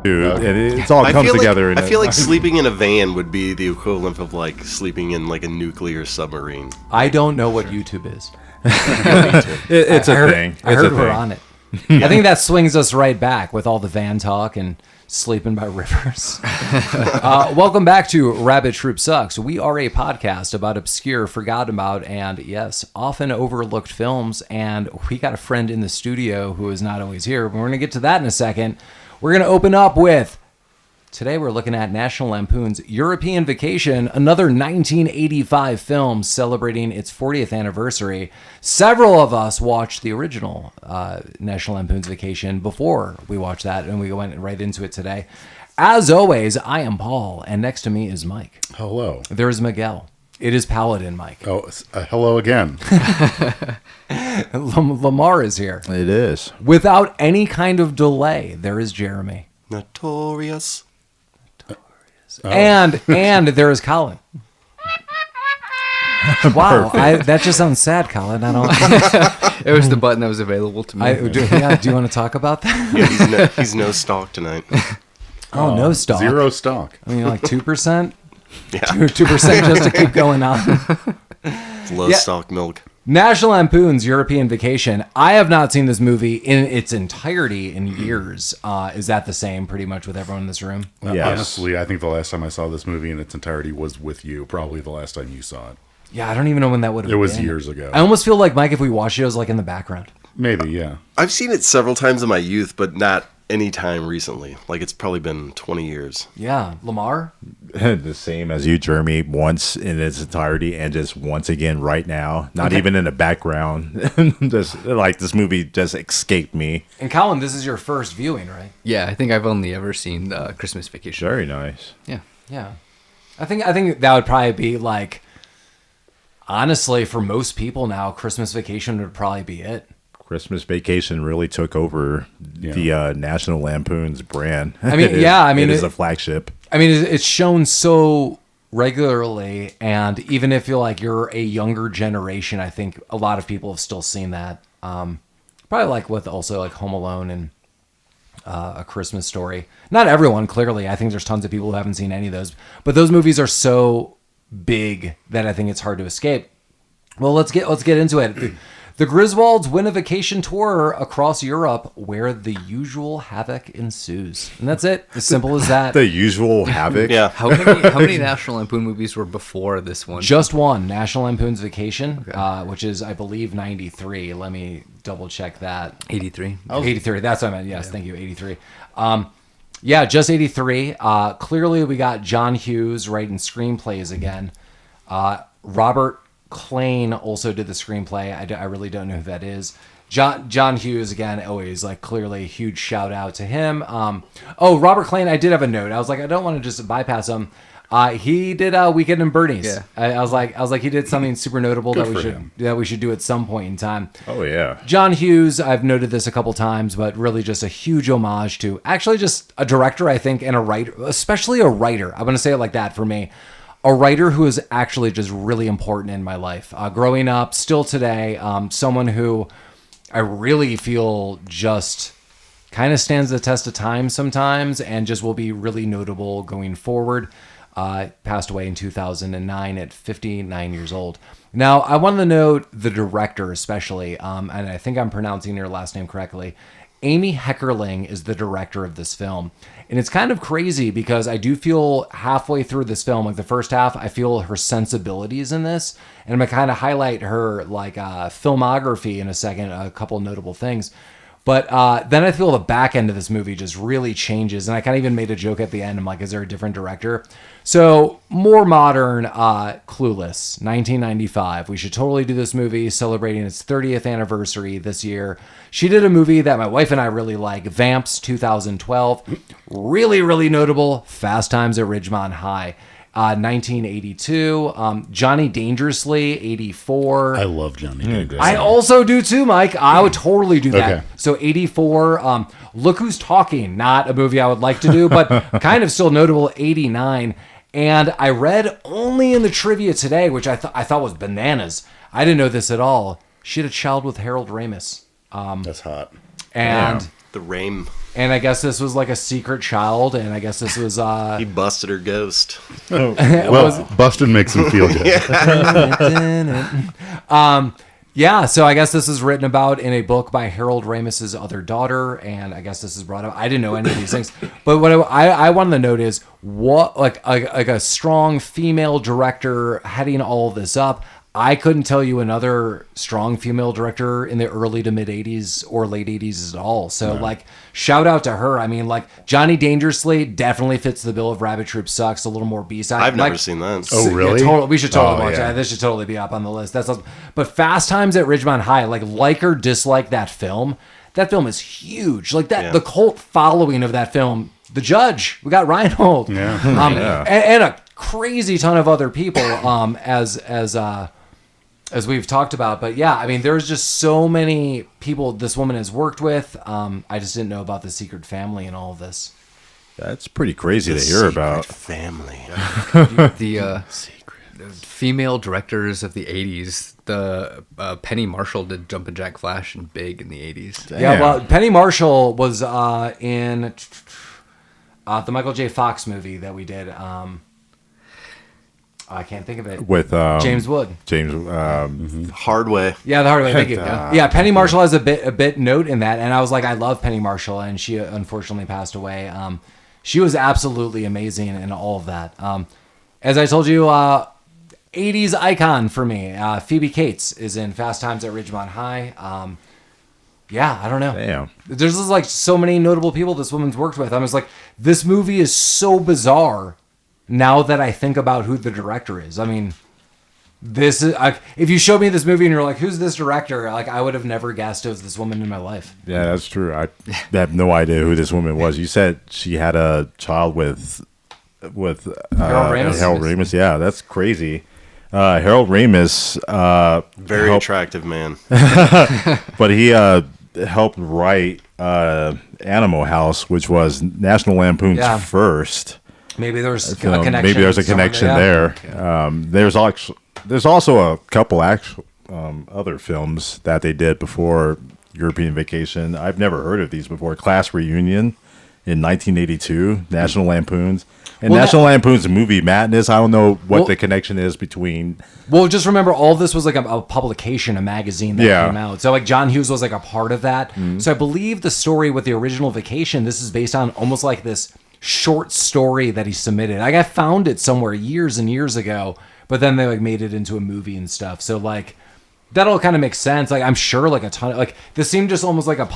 Dude, and it all comes together. I feel like sleeping in a van would be the equivalent of like sleeping in like a nuclear submarine. I don't know what YouTube is. It's a thing. I heard we're on it. I think that swings us right back with all the van talk and sleeping by rivers. Welcome back to Rabbit Troop Sucks. We are a podcast about obscure, forgotten about, and yes, often overlooked films. And we got a friend in the studio who is not always here. But we're going to get to that in a second. We're going to open up with, today we're looking at National Lampoon's European Vacation, another 1985 film celebrating its 40th anniversary. Several of us watched the original National Lampoon's Vacation before we watched that, and we went right into it today. As always, I am Paul, and next to me is Mike. Hello. There is Miguel. It is Paladin, Mike. Oh, hello again. Lamar is here. It is. Without any kind of delay, there is Jeremy. Notorious. Oh. And there is Collin. Wow, that just sounds sad, Collin. I don't. It was the button that was available to me. Do you want to talk about that? Yeah, he's no stock tonight. Oh, no stock. Zero stock. I mean, like 2%. Yeah, 2% just to keep going on. it's low stock milk. National Lampoon's European Vacation. I have not seen this movie in its entirety in years. Is that the same pretty much with everyone in this room? Yes. Honestly, I think the last time I saw this movie in its entirety was with you. Probably the last time you saw it. Yeah, I don't even know when that would have been. It was years ago. I almost feel like, Mike, if we watched it, it was like in the background. Maybe, yeah. I've seen it several times in my youth, but not any time recently. Like it's probably been 20 years. Yeah, Lamar? The same as you, Jeremy, once in its entirety and just once again right now. Not even in the background. Just like this movie just escaped me. And Collin, this is your first viewing, right? Yeah, I think I've only ever seen the Christmas Vacation. Very nice. Yeah. Yeah. I think that would probably be like, honestly, for most people now, Christmas Vacation would probably be it. Christmas Vacation really took over the National Lampoon's brand. I mean, it is a flagship. I mean, it's shown so regularly, and even if you're a younger generation, I think a lot of people have still seen that. Probably like with also like Home Alone and A Christmas Story. Not everyone, clearly. I think there's tons of people who haven't seen any of those, but those movies are so big that I think it's hard to escape. Well, let's get into it. The Griswolds win a vacation tour across Europe where the usual havoc ensues. And that's it. As simple as that. The usual havoc? Yeah. How many National Lampoon movies were before this one? Just one, National Lampoon's Vacation, which is, I believe, 93. Let me double check that. 83. 83. That's what I meant. Yes, thank you. 83. Yeah, just 83. Clearly, we got John Hughes writing screenplays again. Robert Klein also did the screenplay. I really don't know who that is. John Hughes, again, always like clearly a huge shout out to him. Robert Klein, I did have a note. I was like, I don't want to just bypass him. He did Weekend in Bernie's. Yeah. I was like, he did something super notable Good that we should do at some point in time. Oh, yeah. John Hughes, I've noted this a couple times, but really just a huge homage to actually just a director, I think, and a writer, especially a writer. I'm going to say it like that for me. A writer who is actually just really important in my life. Growing up, still today, someone who I really feel just kind of stands the test of time sometimes and just will be really notable going forward. Passed away in 2009 at 59 years old. Now, I want to note the director especially, and I think I'm pronouncing her last name correctly. Amy Heckerling is the director of this film. And it's kind of crazy because I do feel halfway through this film, like the first half, I feel her sensibilities in this. And I'm going to kind of highlight her like filmography in a second, a couple of notable things. But then I feel the back end of this movie just really changes. And I kind of even made a joke at the end. I'm like, is there a different director? So more modern, Clueless, 1995. We should totally do this movie celebrating its 30th anniversary this year. She did a movie that my wife and I really like, Vamps, 2012. Really, really notable, Fast Times at Ridgemont High. 1982, Johnny Dangerously, 84. I love Johnny Dangerously. I also do too, Mike. I would totally do that. Okay. So 84, Look Who's Talking, not a movie I would like to do, but kind of still notable, 89. And I read only in the trivia today, which I thought was bananas. I didn't know this at all. She had a child with Harold Ramis. That's hot. And The Rame. And I guess this was like a secret child, and I guess this was He busted her ghost. Well, busted makes him feel good. Yeah, so I guess this is written about in a book by Harold Ramis's other daughter, and I guess this is brought up. I didn't know any of these things, but what I wanted to note is what like a strong female director heading all this up. I couldn't tell you another strong female director in the early to mid 80s or late 80s at all. So like shout out to her. I mean, like Johnny Dangerously definitely fits the bill of Rabbit Troop Sucks, a little more B-side. I've never Like, seen that. Oh, really? Yeah, totally. We should totally watch yeah. that. This should totally be up on the list. That's awesome. But Fast Times at Ridgemont High, like or dislike that film is huge. Like that, Yeah. the cult following of that film. The Judge, we got Reinhold, and a crazy ton of other people, as we've talked about. But yeah, I mean, there's just so many people this woman has worked with. I just didn't know about the secret family and all of this. That's pretty crazy to hear about. Family. The female directors of the 80s, the Penny Marshall did Jumpin' Jack Flash and Big in the 80s. Damn. Yeah, well, Penny Marshall was in the Michael J. Fox movie that we did. I can't think of it. With James Wood. Hard Way. Yeah, the hard way. Thank you. Yeah, Penny Marshall has a bit note in that, and I was like, I love Penny Marshall, and she unfortunately passed away. She was absolutely amazing in all of that. As I told you, 80s icon for me. Phoebe Cates is in Fast Times at Ridgemont High. Yeah, I don't know. Damn. There's just like so many notable people this woman's worked with. I was like, this movie is so bizarre now that I think about who the director is. I mean, this is if you showed me this movie and you're like, who's this director? Like, I would have never guessed it was this woman in my life. Yeah, that's true. I have no idea who this woman was. You said she had a child with Harold Ramis. Harold Ramis. Yeah, that's crazy. Harold Ramis, Very attractive man. but he helped write Animal House, which was National Lampoon's first. Maybe there's a film. connection. Maybe there's a connection there. There's also a couple other films that they did before European Vacation. I've never heard of these before. Class Reunion in 1982, National Lampoon's. And National Lampoon's Movie Madness, I don't know what the connection is between... Well, just remember, all of this was like a publication, a magazine that came out. So like John Hughes was like a part of that. Mm-hmm. So I believe the story with the original Vacation, this is based on almost like this short story that he submitted. Like I found it somewhere years and years ago, but then they like made it into a movie and stuff. So like that all kind of makes sense. Like I'm sure like a ton of like this seemed just almost like a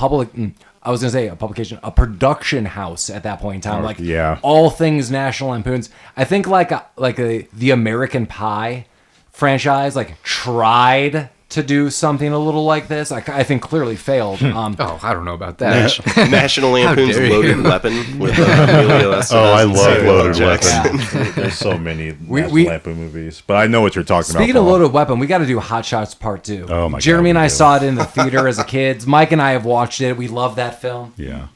I was gonna say a publication, a production house at that point in time. Like all things National Lampoon's. I think the American Pie franchise like tried to do something a little like this. I think clearly failed. Oh, I don't know about that. National Lampoon's Loaded Weapon with Emilio Estevez. Oh, I love Loaded Weapon. Yeah. There's so many National Lampoon movies, but I know what you're talking about. Speaking of Loaded Weapon, we got to do Hot Shots Part 2. Oh my God, Jeremy and I do. saw it in the theater as a kid. Mike and I have watched it. We love that film. Yeah.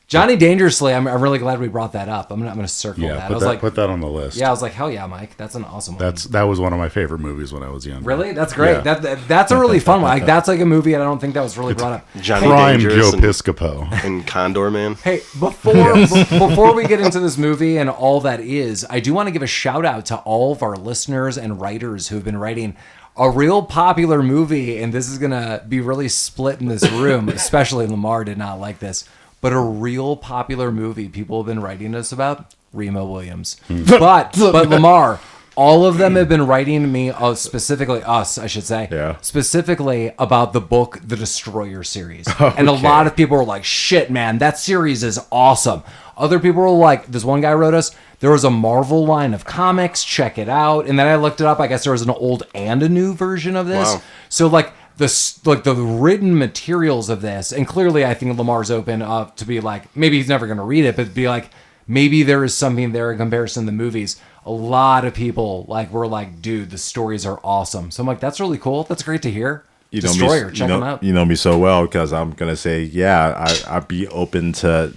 Johnny Dangerously, I'm really glad we brought that up. I'm gonna circle that. Put that on the list. Yeah, I was like, hell yeah, Mike, that's an awesome one. That was one of my favorite movies when I was young. Really? That's great. Yeah. That's a really fun one. Like that's like a movie, and I don't think that was really brought up. Johnny Prime Dangerous Joe Piscopo. and Condor Man. Hey, before we get into this movie and all that is, I do want to give a shout out to all of our listeners and writers who have been writing a real popular movie, and this is gonna be really split in this room. Especially Lamar did not like this, but a real popular movie people have been writing us about. Remo Williams, but Lamar. All of them have been writing me, specifically us, I should say, specifically about the book, The Destroyer series. Okay. And a lot of people were like, shit, man, that series is awesome. Other people were like, this one guy wrote us, there was a Marvel line of comics, check it out. And then I looked it up. I guess there was an old and a new version of this. Wow. So like the written materials of this, and clearly I think Lamar's open up to be like, maybe he's never going to read it, but be like, maybe there is something there in comparison to the movies. A lot of people were like, dude, the stories are awesome. So I'm like, that's really cool. That's great to hear. Destroyer, check them out. You know me so well because I'm going to say, I'd be open to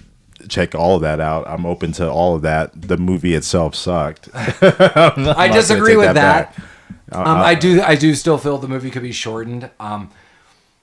check all of that out. I'm open to all of that. The movie itself sucked. I disagree with that. I do still feel the movie could be shortened.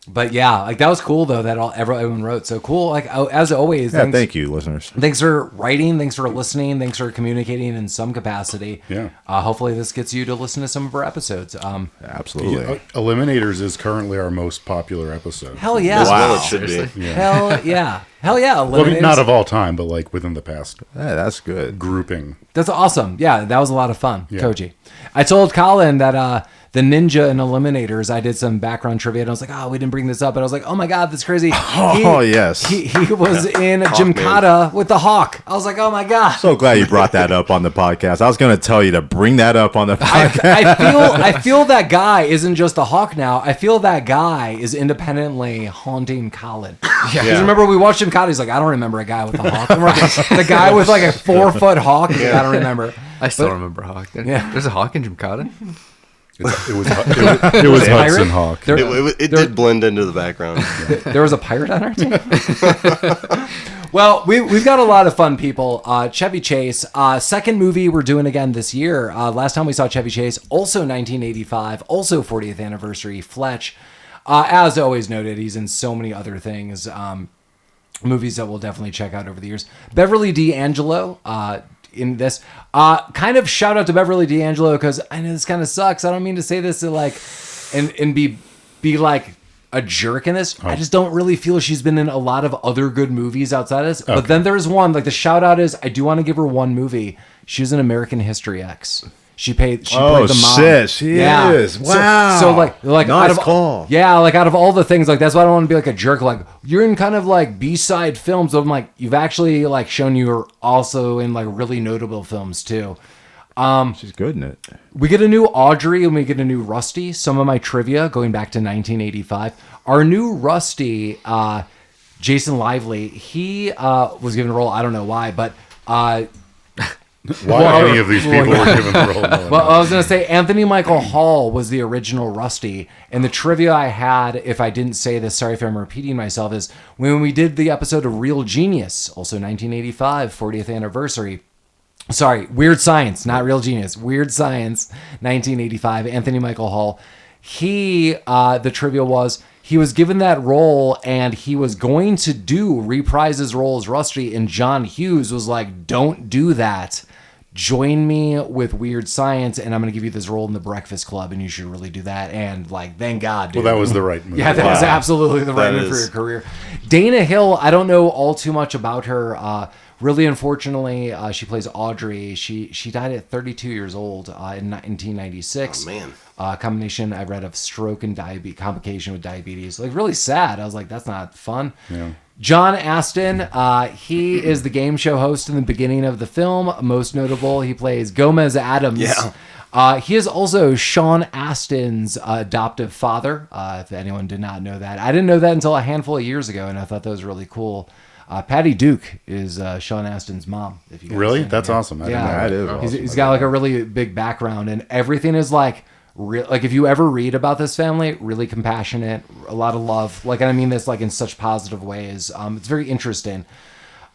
But yeah, like that was cool though that everyone wrote. So cool. Like as always. Yeah, thank you, listeners. Thanks for writing. Thanks for listening. Thanks for communicating in some capacity. Yeah. Hopefully this gets you to listen to some of our episodes. Absolutely. Yeah, Eliminators is currently our most popular episode. Hell yeah. As well, Wow. it should be. Hell yeah. Hell yeah. Well, I mean, Eliminators. not of all time, but like within the past Yeah, that's good. grouping. That's awesome. Yeah, that was a lot of fun. Yeah. Koji. I told Collin that the ninja and Eliminators, I did some background trivia and I was like, oh, we didn't bring this up. But I was like, oh my God, that's crazy. Oh, yes. He was in Gymkata with the Hawk. I was like, oh my God. So glad you brought that up on the podcast. I was going to tell you to bring that up on the podcast. I feel that guy isn't just the Hawk now. I feel that guy is independently haunting Collin. Because remember, we watched Gymkata. He's like, I don't remember a guy with a Hawk. I'm like, the guy with like a 4-foot Hawk. He's like, I don't remember. I still remember Hawk. Yeah. There's a Hawk in Gymkata? It was Hudson Hawk. There- It did blend into the background. There was a pirate on our team. Well, we've got a lot of fun people. Chevy Chase, second movie we're doing again this year. Last time we saw Chevy Chase, also 1985, also 40th anniversary. Fletch, as always noted, he's in so many other things. Movies that we'll definitely check out over the years. Beverly D'Angelo. In this, kind of shout out to Beverly D'Angelo because I know this kind of sucks. I don't mean to say this to like, and be like a jerk in this. I just don't really feel she's been in a lot of other good movies outside of this. Okay. But then there's one, like the shout out is I do want to give her one movie. She was in American History X. She played the mom. Shit, she is. Wow. So like Nice out of call. yeah, like out of all the things, like that's why I don't want to be like a jerk. Like you're in kind of like B-side films. So I'm like, you've actually like shown you're also in like really notable films too. She's good in it. We get a new Audrey and we get a new Rusty. Some of my trivia going back to 1985. Our new Rusty, Jason Lively, he was given a role. I don't know why, but Why any of these people were given the role? No, well, I was going to say Anthony Michael Hall was the original Rusty. And the trivia I had, if I didn't say this, sorry if I'm repeating myself, is when we did the episode of Real Genius, also 1985, 40th anniversary. Sorry, Weird Science, not Real Genius. Weird Science, 1985, Anthony Michael Hall. He, the trivia was, he was given that role and he was going to reprise his role as Rusty. And John Hughes was like, don't do that. Join me with Weird Science and I'm going to give you this role in The Breakfast Club and you should really do that. And like, thank God, dude. well, that was the right move. Yeah, that was absolutely the right That move for is. your career. Dana Hill, I don't know all too much about her. Really, unfortunately, she plays Audrey. She died at 32 years old in 1996. Oh, man. Combination I read of stroke and complication with diabetes. Like really sad. I was like, that's not fun. Yeah. John Astin, he is the game show host in the beginning of the film. Most notable, he plays Gomez Adams. Yeah. He is also Sean Astin's adoptive father, if anyone did not know that. I didn't know that until a handful of years ago, and I thought that was really cool. Patty Duke is Sean Astin's mom. If you guys Really? know. That's Yeah. awesome. I didn't know That that. is awesome. He's got like a really big background, and everything is like like if you ever read about this family, really compassionate, a lot of love. Like, and I mean this like in such positive ways. It's very interesting.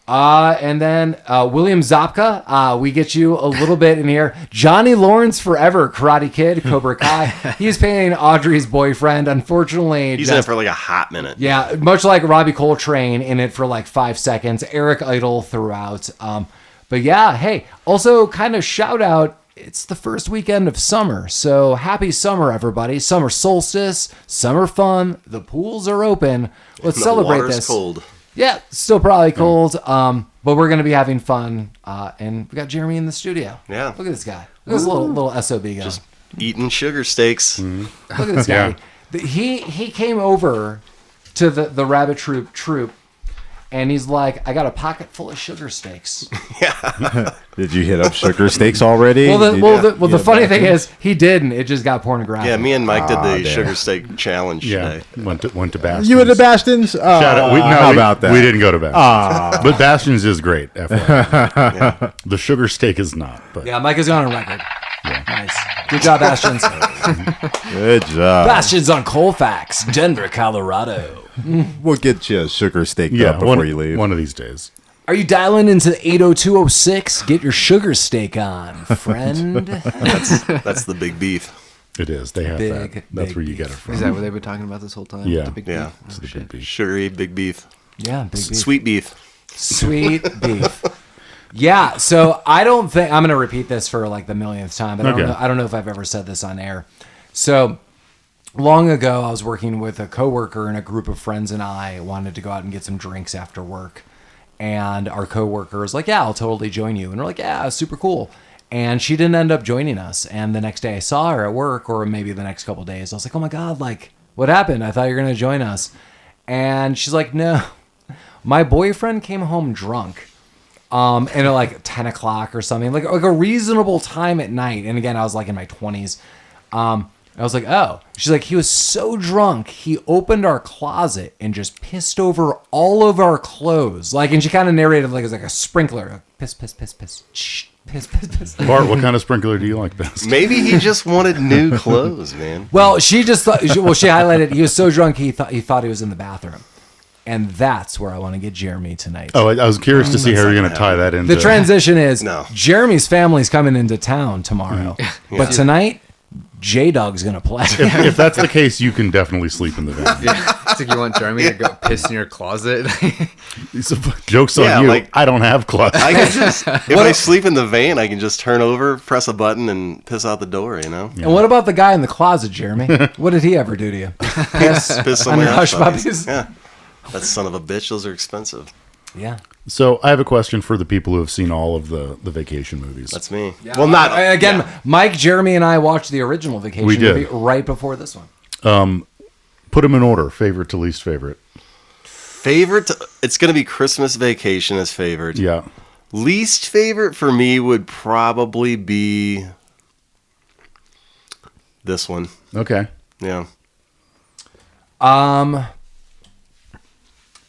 And then William Zabka, we get you a little bit in here. Johnny Lawrence Forever, Karate Kid, Cobra Kai. He's playing Audrey's boyfriend. Unfortunately, He's in it for like a hot minute. yeah, much like Robbie Coltrane in it for like 5 seconds. Eric Idle throughout. But yeah, hey, also kind of shout out. It's the first weekend of summer, so happy summer, everybody. Summer solstice, summer fun. The pools are open. Let's The celebrate water's this. cold. Yeah, still probably cold, but we're going to be having fun. And we got Jeremy in the studio. Yeah. Look at this guy. Look at this little SOB guy. Just eating sugar steaks. Look at this guy. He came over to the Rabbit Troop, and he's like, I got a pocket full of sugar steaks. Did you hit up sugar steaks already? The funny thing is, he didn't. It just got pornographic. Yeah, me and Mike did the damn. sugar steak challenge Yeah, today. went to Bastions. You went to Bastions? Shout out. How about that? We didn't go to Bastions, but Bastions is great. FYI. The sugar steak is not. But Yeah, Mike is on a record. Nice. Good job, Bastions. Good job. Bastions on Colfax, Denver, Colorado. We'll get you a sugar steak yeah, up before you leave. one of these days. Are you dialing into 80206? Get your sugar steak on, friend. That's the big beef. It is. They have Big, that. That's big where you get it from. Is that what they've been talking about this whole time? Yeah. The big Yeah. beef? It's the big beef. Sugary big beef. Yeah, big beef. Sweet beef. Sweet beef. Yeah, so I don't think I'm going to repeat this for like the millionth time, but Okay. I don't know if I've ever said this on air. So long ago, I was working with a coworker, and a group of friends and I wanted to go out and get some drinks after work. And our coworker was like, "Yeah, I'll totally join you." And we're like, "Yeah, super cool." And she didn't end up joining us. And the next day I saw her at work, or maybe the next couple of days. I was like, "Oh my God, like, what happened? I thought you were going to join us." And she's like, "No, my boyfriend came home drunk. And at like 10 o'clock or something, like a reasonable time at night." And again, I was like in my 20s. I was like, "Oh." She's like, "He was so drunk, he opened our closet and just pissed over all of our clothes." Like, and she kind of narrated like it was like a sprinkler. Like, piss, piss, piss, piss. Shh, piss, piss, piss. Bart, what kind of sprinkler do you like best? Maybe he just wanted new clothes, man. Well, she just thought, she highlighted, he was so drunk, he thought he was in the bathroom. And that's where I want to get Jeremy tonight. Oh, I was curious to see how you're going to tie that into The transition is No. Jeremy's family's coming into town tomorrow. But tonight, J-Dog's going to play. If that's the case, you can definitely sleep in the van. Yeah. It's like you want Jeremy to go piss in your closet. Joke's on Yeah, you. like- I don't have closets. I can just, if I sleep in the van, I can just turn over, press a button, and piss out the door, you know? And what about the guy in the closet, Jeremy? What did he ever do to you? Piss I somewhere mean, else. hush puppies. Yeah. That son of a bitch, those are expensive. Yeah. So I have a question for the people who have seen all of the vacation movies. That's me. Well, not Again, yeah. Mike, Jeremy, and I watched the original Vacation We did. movie right before this one. Put them in order, favorite to least favorite. Favorite. It's going to be Christmas Vacation as favorite. Yeah. Least favorite for me would probably be this one. Okay. Yeah.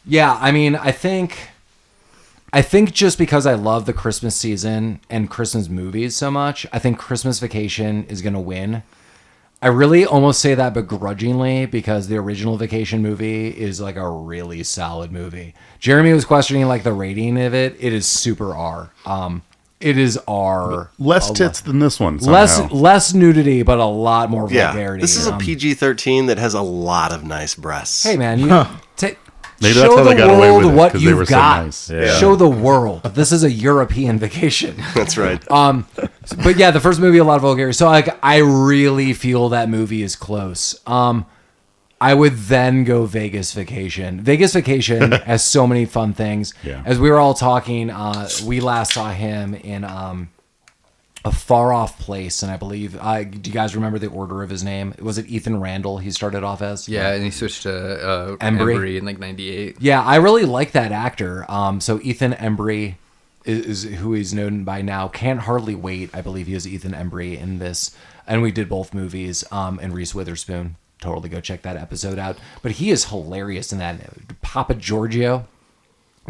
Yeah, I mean, I think just because I love the Christmas season and Christmas movies so much, I think Christmas Vacation is going to win. I really almost say that begrudgingly because the original Vacation movie is like a really solid movie. Jeremy was questioning like the rating of it. It is super R. It is R. Less tits than this one. Somehow. Less nudity, but a lot more Yeah. vulgarity. This is a PG-13 that has a lot of nice breasts. Hey man, take. Maybe Show that's how they the got away world with it, what 'cause they you've were so got. nice. Yeah. Show the world. This is a European vacation. That's right. But yeah, the first movie, a lot of vulgarity. So like, I really feel that movie is close. I would then go Vegas Vacation. Vegas Vacation has so many fun things. Yeah. As we were all talking, we last saw him in a far off place, and I believe. Do you guys remember the order of his name? Was it Ethan Randall? He started off as. Yeah, and he switched to Embry. Embry in like '98. Yeah, I really like that actor. So Ethan Embry is who he's known by now. Can't Hardly Wait. I believe he was Ethan Embry in this, and we did both movies. And Reese Witherspoon. Totally go check that episode out. But he is hilarious in that. Papa Giorgio.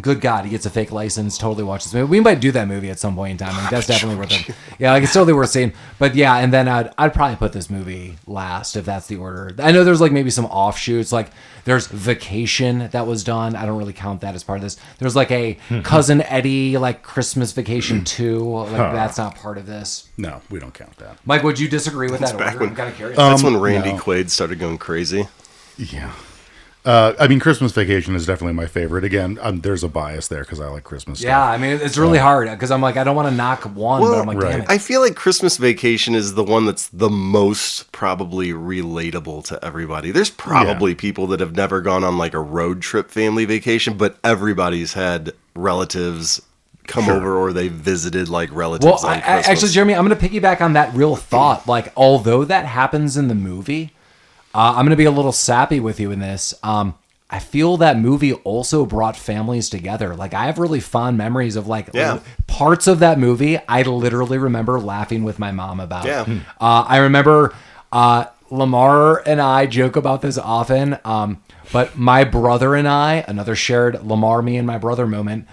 Good God, he gets a fake license. Totally watch this movie. We might do that movie at some point in time. Like, that's definitely worth it. Yeah, like it's totally worth seeing. But yeah, and then I'd probably put this movie last if that's the order. I know there's like maybe some offshoots. Like there's Vacation that was done. I don't really count that as part of this. There's like a Cousin Eddie like Christmas Vacation 2. Like that's not part of this. No, we don't count that. Mike, would you disagree with that back order? when- I'm kind of curious. That's when Randy no. Quaid started going crazy. Yeah. I mean, Christmas Vacation is definitely my favorite. Again, there's a bias there because I like Christmas stuff. Yeah, I mean it's really hard because I'm like I don't want to knock one, but I'm like right. damn it. I feel like Christmas Vacation is the one that's the most probably relatable to everybody. There's probably people that have never gone on like a road trip family vacation, but everybody's had relatives come over or they visited like relatives Well, on Christmas. actually, Jeremy, I'm going to piggyback on that real thought. Like, although that happens in the movie, I'm going to be a little sappy with you in this. I feel that movie also brought families together. Like, I have really fond memories of like parts of that movie. I literally remember laughing with my mom about. Yeah. I remember Lamar and I joke about this often. But my brother and I, another shared Lamar, me and my brother moment.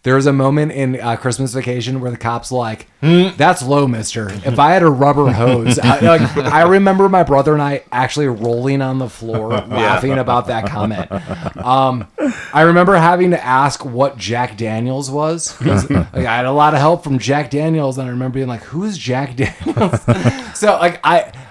There's a moment in Christmas Vacation where the cop's like, "That's low, mister. If I had a rubber hose," I remember my brother and I actually rolling on the floor laughing about that comment. I remember having to ask what Jack Daniels was. 'Cause, I had a lot of help from Jack Daniels, and I remember being like, "Who's Jack Daniels?" So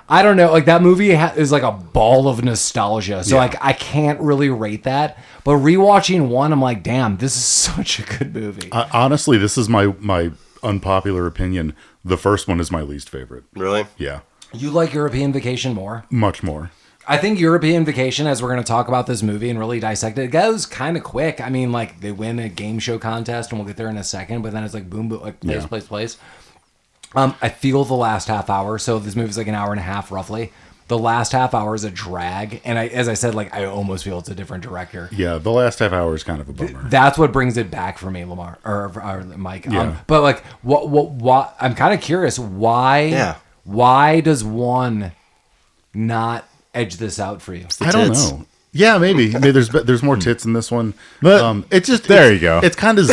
I don't know. Like that movie is like a ball of nostalgia. So I can't really rate that. But rewatching one, I'm like, damn, this is such a good movie. Honestly, this is my unpopular opinion. The first one is my least favorite. Really? Yeah, You like European Vacation more? much more. I think European Vacation, as we're going to talk about this movie and really dissect it, goes kind of quick. I mean, like they win a game show contest, and we'll get there in a second. But then it's like boom, boom, like place. I feel the last half hour. So this movie's like an hour and a half, roughly. The last half hour is a drag, and as I said, like I almost feel it's a different director. Yeah, the last half hour is kind of a bummer. That's what brings it back for me, Lamar or Mike. Yeah. But like, what? I'm kind of curious why. Yeah. Why does one not edge this out for you? I don't tits. know. Yeah, maybe. There's more tits in this one. But It's just there you go. It's kind of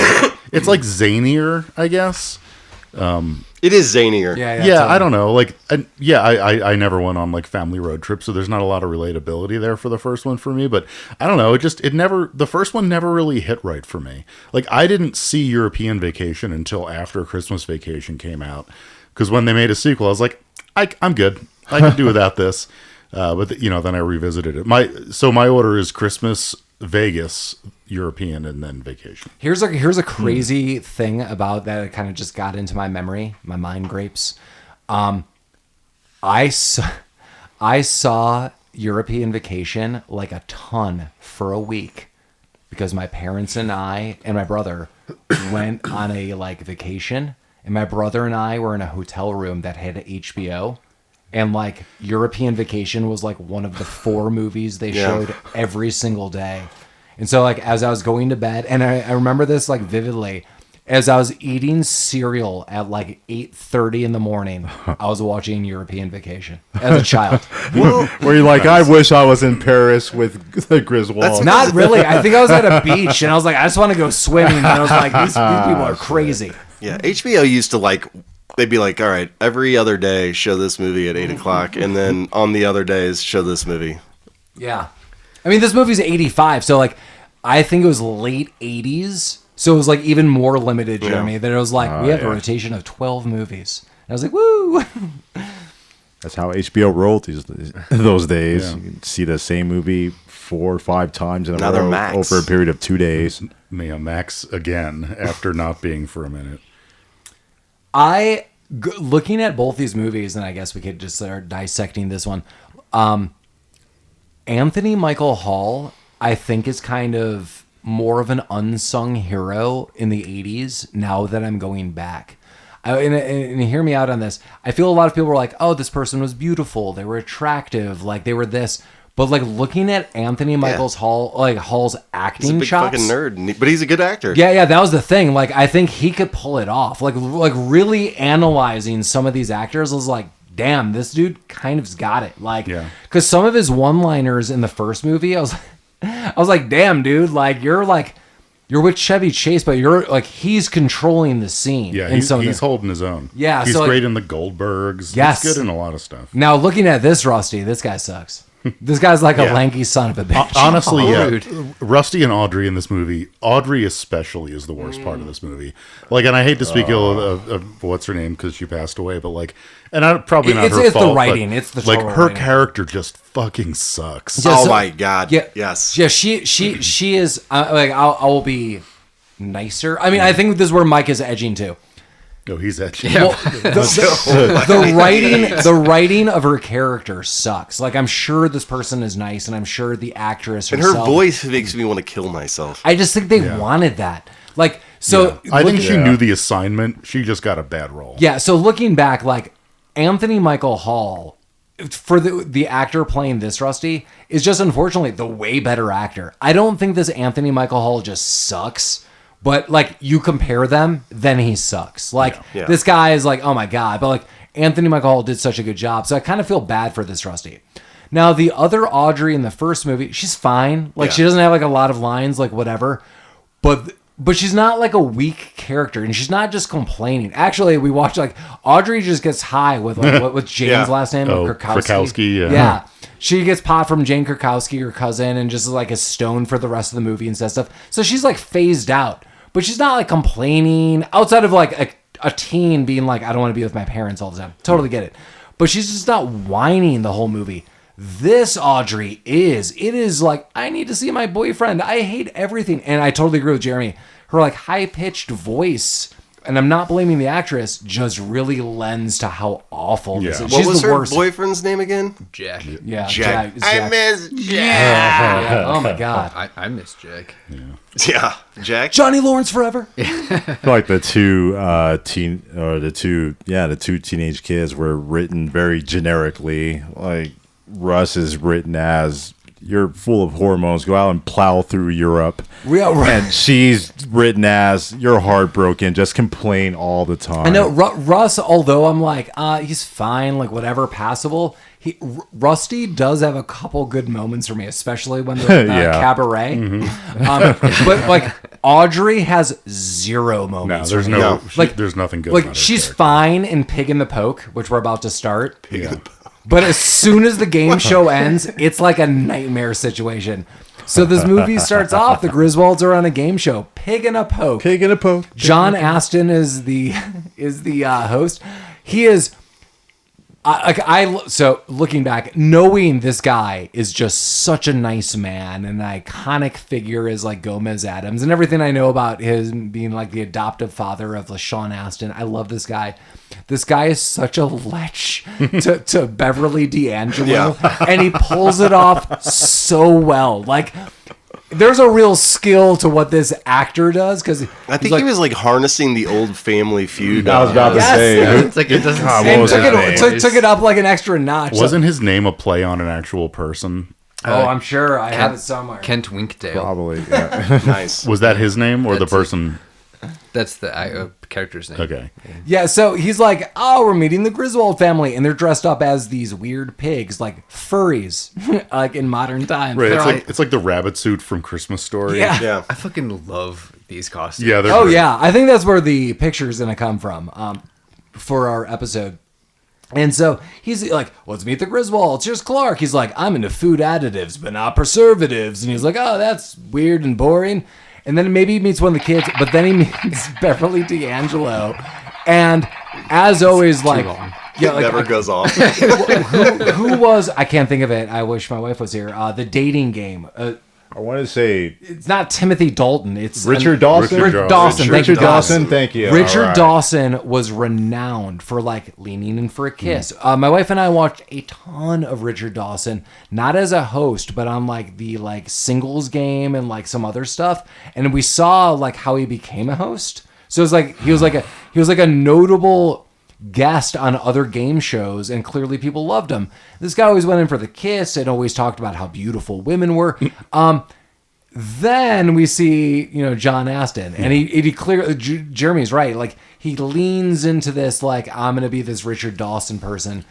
it's like zanier, I guess. It is zanier. Yeah, Yeah, I don't know. Like, I never went on like family road trips, so there's not a lot of relatability there for the first one for me. But I don't know. The first one never really hit right for me. Like, I didn't see European Vacation until after Christmas Vacation came out, because when they made a sequel, I was like, I'm good. I can do without this. But then I revisited it. My order is Christmas, Vegas, European, and then Vacation. Here's a crazy thing about that. It kind of just got into my memory, my mind grapes. I saw European Vacation like a ton for a week because my parents and I and my brother went on a like vacation, and my brother and I were in a hotel room that had HBO. And like European Vacation was like one of the 4 movies they showed every single day. And so like as I was going to bed, and I remember this like vividly, as I was eating cereal at like 8:30 in the morning, I was watching European Vacation as a child. Where you're like, I wish I was in Paris with the Griswolds. Not really. I think I was at a beach, and I was like, I just want to go swimming. And I was like, these people are crazy. Yeah, HBO used to like, they'd be like, all right, every other day show this movie at 8 o'clock, and then on the other days show this movie. Yeah. I mean, this movie's 85, so like, I think it was late 80s, so it was like even more limited, Jeremy, that it was like, we have a rotation of 12 movies. And I was like, woo! That's how HBO rolled those days. Yeah. You can see the same movie 4 or 5 times in a Now they're row Max. over a period of 2 days. Max again after not being for a minute. Looking at both these movies, and I guess we could just start dissecting this one. Anthony Michael Hall, I think, is kind of more of an unsung hero in the 80s now that I'm going back. And hear me out on this. I feel a lot of people were like, oh, this person was beautiful. They were attractive. Like, they were this. But, like, looking at Anthony Michael Hall's acting He's a big chops. fucking nerd, but he's a good actor. Yeah, that was the thing. Like, I think he could pull it off. Like really analyzing some of these actors was like, damn, this dude kind of's got it. Like, because some of his one-liners in the first movie, I was like, damn, dude, like you're with Chevy Chase, but you're like he's controlling the scene. Yeah, he's holding his own. Yeah, he's so, great like, in the Goldbergs. Yes. He's good in a lot of stuff. Now looking at this, Rusty, this guy sucks. This guy's like a lanky son of a bitch. Honestly, Rude. Rusty and Audrey in this movie. Audrey especially is the worst part of this movie. Like, and I hate to speak ill of what's her name because she passed away, but like, and probably not her It's fault. the writing. But, It's the like total her writing. character just fucking sucks. Yeah, Oh so- my god. Yeah, Yes. Yeah, she is like I will be nicer. I mean, I think this is where Mike is edging to. No, he's edgy. Well, the writing of her character sucks. Like, I'm sure this person is nice, and I'm sure the actress And herself. her voice makes me want to kill myself. I just think they wanted that. Like, so I think look- she knew the assignment. She just got a bad role. Yeah, so looking back, like Anthony Michael Hall, for the actor playing this Rusty, is just unfortunately the way better actor. I don't think this Anthony Michael Hall just sucks. But, like, you compare them, then he sucks. Like, Yeah. this guy is like, oh, my God. But, like, Anthony Michael Hall did such a good job. So I kind of feel bad for this Rusty. Now, the other Audrey in the first movie, she's fine. Like, she doesn't have, like, a lot of lines, like, whatever. But but she's not like a weak character, and she's not just complaining. Actually, we watch like Audrey just gets high with like what's Jane's Yeah. last name? Oh, Krakowski. Krakowski, yeah. Yeah. She gets pot from Jane Krakowski, her cousin, and just like is stoned for the rest of the movie and stuff. So she's like phased out, but she's not like complaining outside of like a teen being like, I don't want to be with my parents all the time. Totally get it. But she's just not whining the whole movie. This Audrey is. It is like, I need to see my boyfriend. I hate everything. And I totally agree with Jeremy. Her like high-pitched voice, and I'm not blaming the actress, just really lends to how awful this Yeah. is. What She's was the her worst. boyfriend's name again? Jack. Yeah, Jack. It's I Jack. miss Jack. Yeah. Oh my God. I miss Jack. Yeah, Jack. Johnny Lawrence forever. I feel like the two teenage kids were written very generically. Like Russ is written as, you're full of hormones, go out and plow through Europe. Yeah, right. And she's written as, you're heartbroken, just complain all the time. I know Russ, although I'm like, he's fine, like whatever, passable. Rusty does have a couple good moments for me, especially when they're Yeah. cabaret. But like Audrey has zero No, moments. there's for me. no, Like- there's nothing good. Like about her she's character. fine in Pig in the Poke, which we're about to start. Yeah. But as soon as the game show ends, it's like a nightmare situation. So this movie starts off, the Griswolds are on a game show, Pig in a Poke. Pig in a poke. John Aston is the host. He is so looking back, knowing this guy is just such a nice man, an iconic figure is like Gomez Adams, and everything I know about him being like the adoptive father of Sean Astin. I love this guy. This guy is such a lech to Beverly D'Angelo, and he pulls it off so well. Like, there's a real skill to what this actor does, because I think he was like harnessing the old family feud. I was about to Yes. say. It's like it doesn't. God, say what was took his it, name? took it up like an extra notch. Wasn't his name a play on an actual person? Oh, I'm sure I have it somewhere. Kent Winkdale. Probably, yeah. Nice. Was that his name or the That's it. person? That's the character's name. Okay. Yeah, so he's like, oh, we're meeting the Griswold family, and they're dressed up as these weird pigs, like furries, like in modern times. Right. They're It's like, like, it's like the rabbit suit from Christmas Story. yeah. Yeah. I fucking love these costumes. Yeah. They're Oh, great. yeah. I think that's where the picture is going to come from for our episode. And so he's like, let's meet the Griswolds. Here's Clark. He's like, I'm into food additives, but not preservatives. And he's like, oh, that's weird and boring. And then maybe he meets one of the kids, but then he meets Beverly D'Angelo. And as always, like, yeah, like, Never goes off. who was, I can't think of it. I wish my wife was here. The dating game. I want to say It's not Timothy Dalton. It's Richard Dawson. Richard Dawson. Thank you, Richard Dawson. Thank you. Richard All right. Dawson was renowned for like leaning in for a kiss. My wife and I watched a ton of Richard Dawson, not as a host, but on like the like singles game and like some other stuff. And we saw like how he became a host. So it was like he was like a notable guest on other game shows, and clearly people loved him. This guy always went in for the kiss and always talked about how beautiful women were. Then we see, John Astin, and he clearly, Jeremy's right. Like, he leans into this, like, I'm going to be this Richard Dawson person.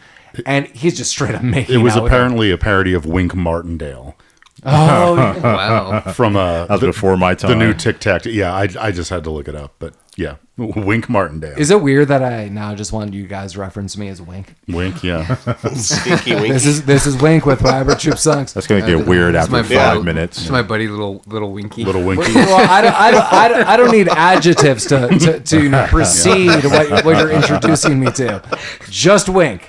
And he's just straight up making It was out with him. apparently a parody of Wink Martindale Oh, yeah. Wow. from That was before my time. the new Tic Tac. Yeah, I just had to look it up, but yeah, Wink Martindale. Is it weird that I now just wanted you guys to reference me as Wink? Wink? Yeah. Stinky winky. This is Wink with Robert Troop Songs. That's going to get weird This is after my 5 buddy- minutes. This is my buddy, little Winky. Little Winky. Well, I don't need adjectives to precede what you're introducing me to. Just Wink.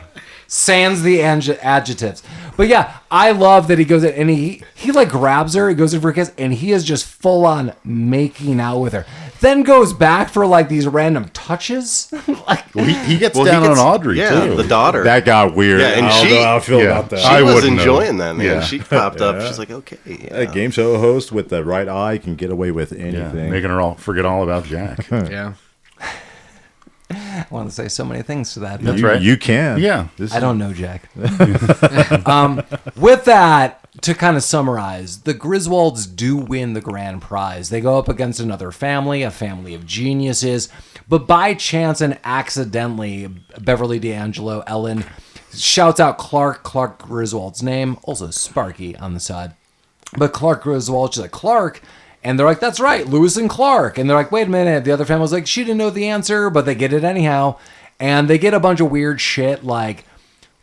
Sans the adjectives. But yeah, I love that he goes in and he like grabs her, he goes in for a kiss, and he is just full on making out with her. Then goes back for like these random touches. Like, Well, he gets Well, down he gets- on Audrey yeah, too. the daughter. That got weird. Yeah, and I don't she- know how I feel yeah. about that. She I was wouldn't know. enjoying that, man. Yeah. She popped up. She's like, okay. Yeah. A game show host with the right eye can get away with Yeah, anything. making her all forget all about Jack. Yeah. I want to say so many things to that. You, But right. You can. Yeah. This I don't know, Jack. With that, to kind of summarize, the Griswolds do win the grand prize. They go up against another family, a family of geniuses, but by chance and accidentally, Beverly D'Angelo, Ellen, shouts out Clark Griswold's name, also Sparky on the side. But Clark Griswold, she's like, Clark, And they're like, that's right, Lewis and Clark. And they're like, wait a minute. The other family's like, she didn't know the answer, but they get it anyhow. And they get a bunch of weird shit like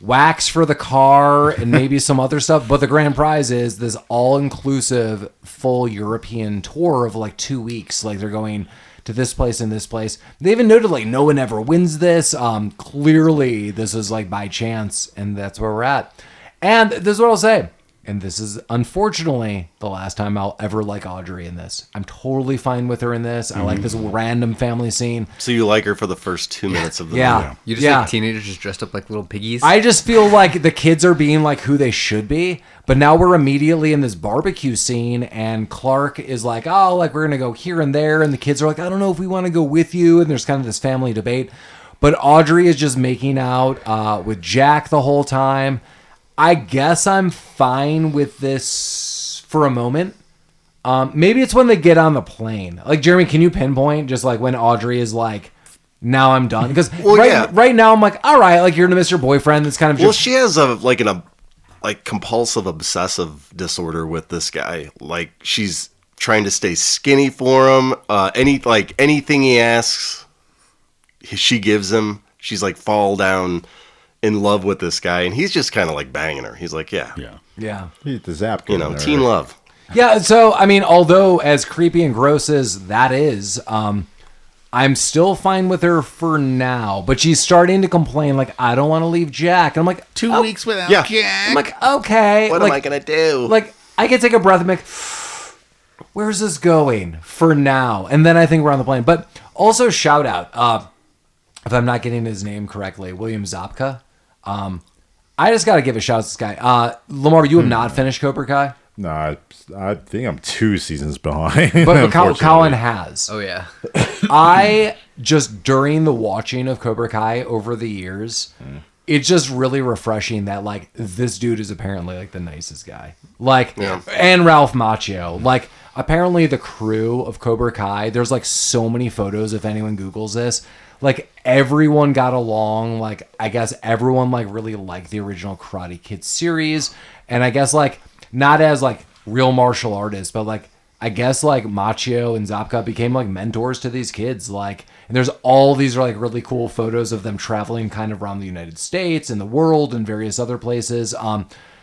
wax for the car and maybe some other stuff. But the grand prize is this all-inclusive full European tour of like 2 weeks. Like they're going to this place and this place. They even noted like no one ever wins this. Clearly this is like by chance, and that's where we're at. And this is what I'll say. And this is unfortunately the last time I'll ever like Audrey in this. I'm totally fine with her in this. I like this random family scene. So you like her for the first 2 minutes of the Yeah. movie? You just like teenagers just dressed up like little piggies. I just feel like the kids are being like who they should be, but now we're immediately in this barbecue scene, and Clark is like, oh, like we're gonna go here and there, and the kids are like, I don't know if we want to go with you, and there's kind of this family debate. But Audrey is just making out with Jack the whole time. I guess I'm fine with this for a moment. Maybe it's when they get on the plane. Like, Jeremy, can you pinpoint just like when Audrey is like, now I'm done? Because right now I'm like, all right, like you're gonna miss your boyfriend. That's kind of Well, she has a compulsive obsessive disorder with this guy. Like she's trying to stay skinny for him. Anything he asks, she gives him. She's like fall down in love with this guy, and he's just kind of like banging her. He's like, yeah. He's the Zabka. Teen love. Yeah. So I mean, although as creepy and gross as that is, I'm still fine with her for now. But she's starting to complain, like, I don't want to leave Jack. And I'm like, 2 weeks without Yeah. Jack. I'm like, okay. What am I gonna do? Like, I can take a breath and be like, where's this going for now? And then I think we're on the plane. But also, shout out, if I'm not getting his name correctly, William Zabka. I just got to give a shout out to this guy. Lamar, you have not finished Cobra Kai? No, I think I'm 2 seasons behind. But Collin has. oh yeah. I just, during the watching of Cobra Kai over the years, it's just really refreshing that, like, this dude is apparently, like, the nicest guy. Like, and Ralph Macchio. Like, apparently the crew of Cobra Kai, there's, like, so many photos if anyone Googles this. Like, everyone got along. Like, I guess everyone, like, really liked the original Karate Kid series. And I guess, like, not as, like, real martial artists, but, like, I guess, like, Macchio and Zabka became, like, mentors to these kids. Like, and there's all these, like, really cool photos of them traveling kind of around the United States and the world and various other places.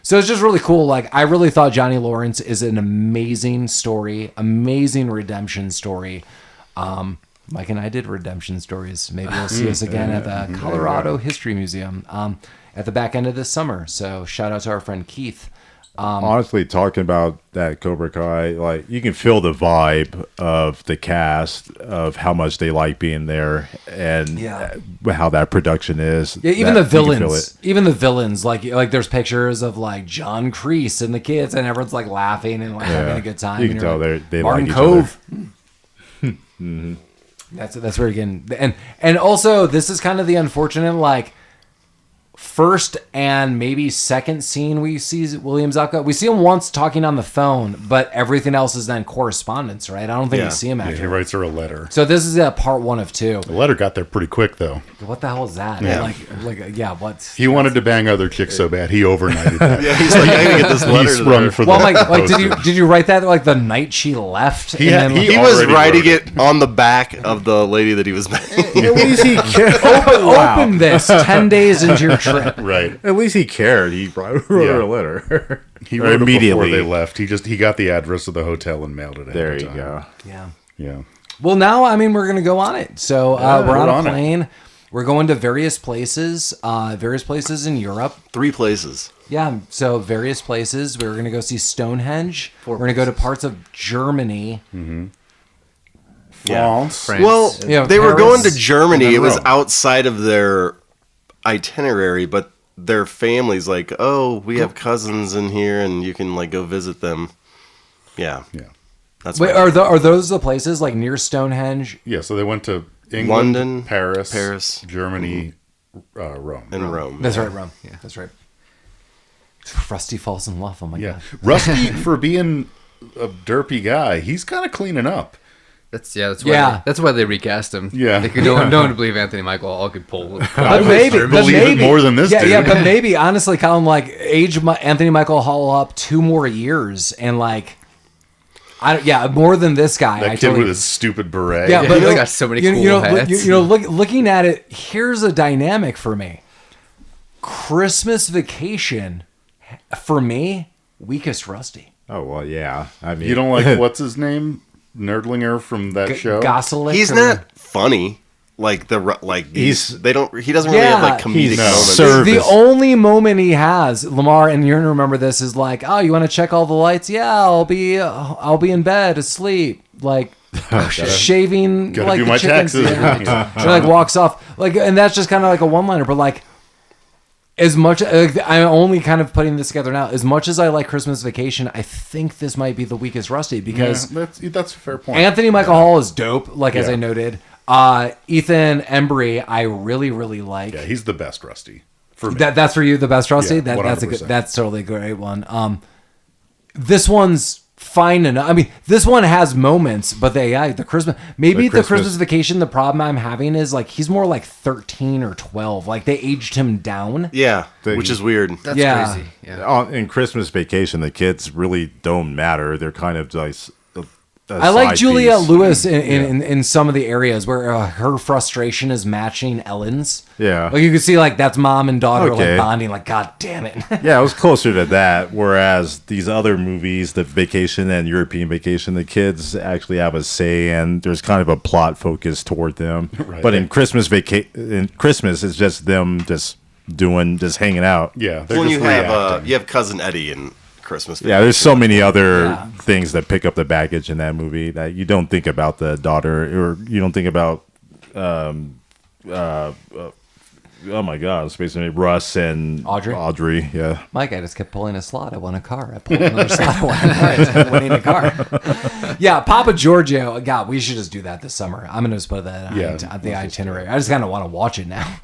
So it's just really cool. Like, I really thought Johnny Lawrence is an amazing story, amazing redemption story. Mike and I did redemption stories. Maybe we'll see us again at the Colorado History Museum at the back end of this summer. So shout out to our friend Keith. Honestly, talking about that Cobra Kai, like, you can feel the vibe of the cast of how much they like being there and how that production is. Yeah, even that, the villains. Even the villains. Like there's pictures of like John Kreese and the kids, and everyone's like laughing and like having a good time. You can tell like, they Martin like each Cove. other. That's where you can, and also this is kind of the unfortunate, like, first and maybe second scene we see William Zabka. We see him once talking on the phone, but everything else is then correspondence, right? I don't think we see him Yeah, actually. he writes her a letter. So this is part 1 of 2. The letter got there pretty quick, though. What the hell is that? Yeah. What? He wanted to bang other chicks so bad, he overnighted that. Yeah, he's like, I gotta get this letter. He to sprung her. for Well, the like poster. did you write that like the night she left? He and then, He was already writing wrote it on the back of the lady that he was banging. At least he cared. open this 10 days into your trip. Right. At least he cared. He wrote her a letter. He wrote immediately. it before they left. He got the address of the hotel and mailed it. There ahead you of time. go. Yeah. Yeah. Well, now, I mean, we're going to go on it. So we're on we're a on it. plane. We're going to various places in Europe. 3 places. Yeah, so various places. We're going to go see Stonehenge. We're going to go to parts of Germany. France. Well, Yeah, they were Paris, going to Germany. and It then was Rome. outside of their itinerary, but their family's like, oh, we have cousins in here, and you can like go visit them. Yeah, Yeah. that's Wait, right. are those the places like near Stonehenge? Yeah, so they went to England, London, Paris, Germany, Rome. and Rome. That's right, Rome. Yeah, that's right. Rusty falls in love. Oh my Yeah. god. Rusty, for being a derpy guy, he's kind of cleaning up. That's why Yeah. that's why they recast him. Yeah. They could no one to believe Anthony Michael all could pull. But maybe, believe it more than this yeah, dude. Yeah, but maybe honestly, Colin, like age Anthony Michael Hall up 2 more years, and like more than this guy. That I kid totally, with his stupid beret. Yeah, but He's got so many cool hats. Looking at it, here's a dynamic for me. Christmas Vacation, for me, weakest Rusty. Oh well, yeah. I mean, You don't like what's his name, Nerdlinger from that show? Gosselin. He's not funny. Like he doesn't really Yeah, have like comedic he's moments. service. The only moment he has, Lamar, and you're gonna remember this, is like, oh, you want to check all the lights? Yeah, I'll be in bed asleep, like shaving, Gotta like do the my chickens. taxes. Yeah. She like walks off, like, and that's just kind of like a one-liner. But like, as much I'm only kind of putting this together now. As much as I like Christmas Vacation, I think this might be the weakest Rusty because that's a fair point. Anthony Michael Hall is dope, like as Yeah. I noted. Ethan Embry, I really, really like. Yeah, he's the best Rusty for me. That's for you, the best Rusty. Yeah, That's a good. 100%. That's totally a great one. This one's fine enough. I mean, this one has moments, but the Christmas. Maybe the Christmas Vacation. The problem I'm having is like he's more like 13 or 12. Like they aged him down. Yeah, which is weird. That's Yeah. crazy. Yeah. in Christmas Vacation, the kids really don't matter. They're kind of like. I like side Juliette piece. Lewis in some of the areas where her frustration is matching Ellen's. Yeah. Like you can see like that's mom and daughter Okay. like bonding. Like God damn it. Yeah, it was closer to that. Whereas these other movies, the Vacation and European Vacation, the kids actually have a say, and there's kind of a plot focus toward them. Right. But in Christmas it's just them just hanging out. Yeah, they're When just you reacting. have Cousin Eddie in Christmas. Yeah, there's so many other Yeah. things that pick up the baggage in that movie that you don't think about the daughter, or you don't think about. Oh my God, Space Name Russ and Audrey? Yeah. Mike, I just kept pulling a slot. I won a car. I pulled another slot. I won a car. I kept winning a car. Yeah, Papa Giorgio. God, we should just do that this summer. I'm going to just put that on the itinerary. I just kind of want to watch it now.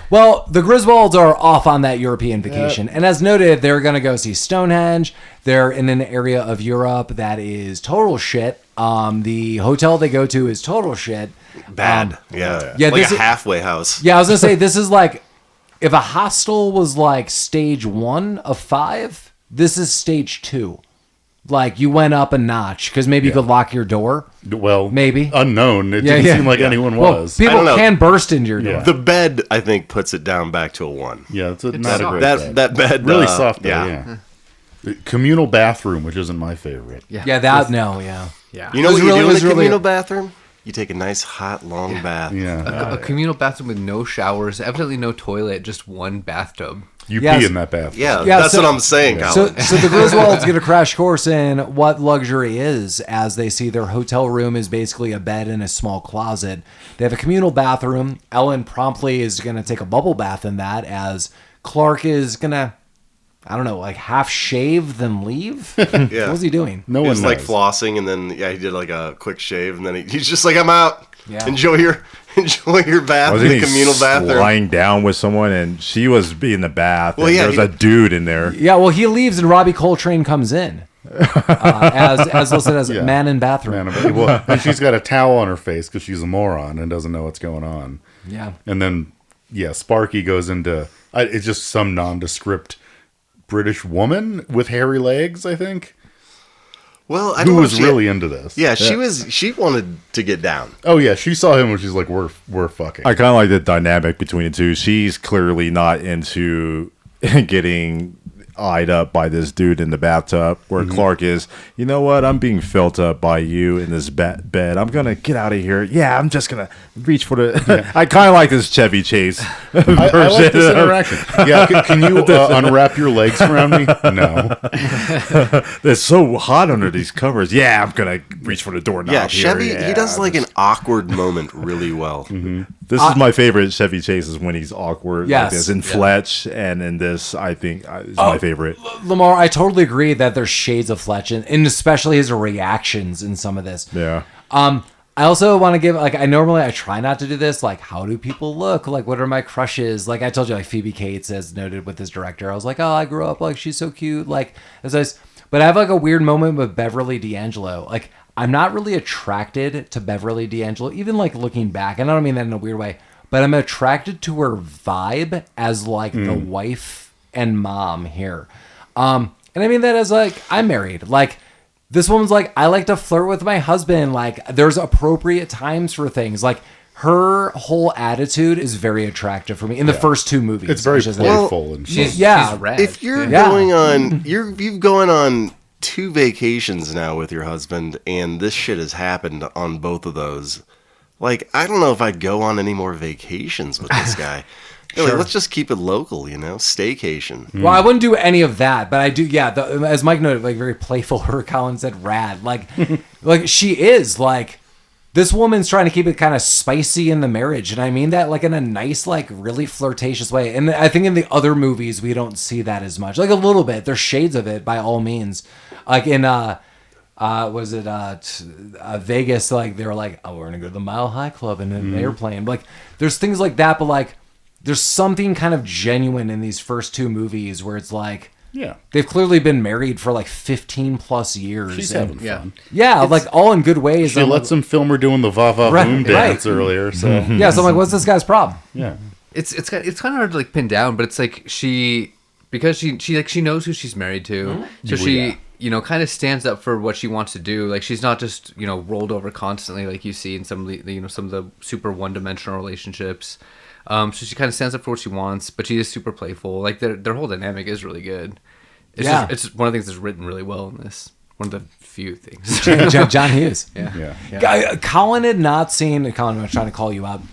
Well, the Griswolds are off on that European vacation. And as noted, they're going to go see Stonehenge. They're in an area of Europe that is total shit. The hotel they go to is total shit. Bad. Yeah, yeah, like this a is- halfway house. Yeah, I was gonna say this is like if a hostel was like stage 1 of 5, this is stage 2. Like you went up a notch because maybe you could lock your door. Well, Maybe. unknown. It didn't seem like anyone Well, was. people don't know. can burst into your door. Yeah. The bed, I think, puts it down back to a 1. Yeah, it's not a soft. great That bed. that bed Really soft though, Yeah. yeah. The communal bathroom, which isn't my favorite. Yeah. Yeah, that no, yeah. Yeah. You know It was what you really- do it in was the really- communal bathroom? You take a nice hot long bath. Yeah. A communal bathroom with no showers, evidently no toilet, just one bathtub. You Yes. pee in that bathroom. Yeah, Yeah, that's so- what I'm saying, So, Collin. so the Griswolds get a crash course in what luxury is, as they see their hotel room is basically a bed and a small closet. They have a communal bathroom. Ellen promptly is going to take a bubble bath in that, as Clark is going to, I don't know, like half shave then leave. Yeah. What was he doing? No He one was like knows. flossing, and then he did like a quick shave, and then he's just like, "I'm out. Yeah. Enjoy your bath Wasn't in he the communal bathroom." lying down with someone, and she was in the bath? Well, and yeah, there's he- a dude in there. Yeah, well, he leaves and Robbie Coltrane comes in as listed as Yeah. man in bathroom. Well, and she's got a towel on her face because she's a moron and doesn't know what's going on. Yeah. And then, Sparky goes into it's just some nondescript British woman with hairy legs, I think, Well, I who don't know was if she- really into this. Yeah, she wanted to get down. Oh yeah, she saw him and she's like, "We're fucking." I kind of like the dynamic between the two. She's clearly not into getting eyed up by this dude in the bathtub, where Clark is, you know what, I'm being felt up by you in this bed. I'm going to get out of here. Yeah, I'm just going to reach for the... I kind of like this Chevy Chase I like this interaction. Yeah, can you unwrap your legs around me? No. It's so hot under these covers. Yeah, I'm going to reach for the doorknob Yeah, here. Chevy, Yeah, he does like an awkward moment really well. This is my favorite Chevy Chase, is when he's awkward Yes. like this. In Fletch, and in this, I think, is my favorite. Lamar, I totally agree that there's shades of Fletch, and especially his reactions in some of this. Yeah. I also want to give, like, I try not to do this. Like, how do people look? Like, what are my crushes? Like, I told you, like, Phoebe Cates, as noted with this director. I was like, oh, I grew up, like, she's so cute. Like, as nice. But I have, like, a weird moment with Beverly D'Angelo. Like, I'm not really attracted to Beverly D'Angelo, even, like, looking back. And I don't mean that in a weird way. But I'm attracted to her vibe as, like, the wife and mom here. And I mean that as, like, I'm married. Like, This woman's like, I like to flirt with my husband. Like, there's appropriate times for things. Like, her whole attitude is very attractive for me in the first 2 movies. It's very which is- playful and She's rad. If you're Yeah. going on, you've going on 2 vacations now with your husband, and this shit has happened on both of those. Like, I don't know if I'd go on any more vacations with this guy. Like, let's just keep it local, staycation. Well, I wouldn't do any of that, but I do. Yeah, as Mike noted, like very playful. Her Collin said, "Rad." Like, like she is like this woman's trying to keep it kind of spicy in the marriage, and I mean that like in a nice, like really flirtatious way. And I think in the other movies we don't see that as much. Like a little bit, there's shades of it by all means. Like in was it Vegas? Like they were like, oh, we're gonna go to the Mile High Club in an airplane. Like there's things like that, but like. There's something kind of genuine in these first 2 movies where it's like, they've clearly been married for like 15 plus years. She's having fun. Yeah, like all in good ways. She lets him film her doing the va-va-boom dance right. earlier. So Yeah, so I'm like, what's this guy's problem? yeah. It's kind of hard to like pin down, but it's like because she knows who she's married to, so she kind of stands up for what she wants to do. Like she's not just rolled over constantly like you see in some of the some of the super one-dimensional relationships. So she kind of stands up for what she wants, but she is super playful. Like their whole dynamic is really good. It's just one of the things that's written really well in this. One of the few things. John Hughes. Yeah. Collin had not seen. Collin, I'm trying to call you out.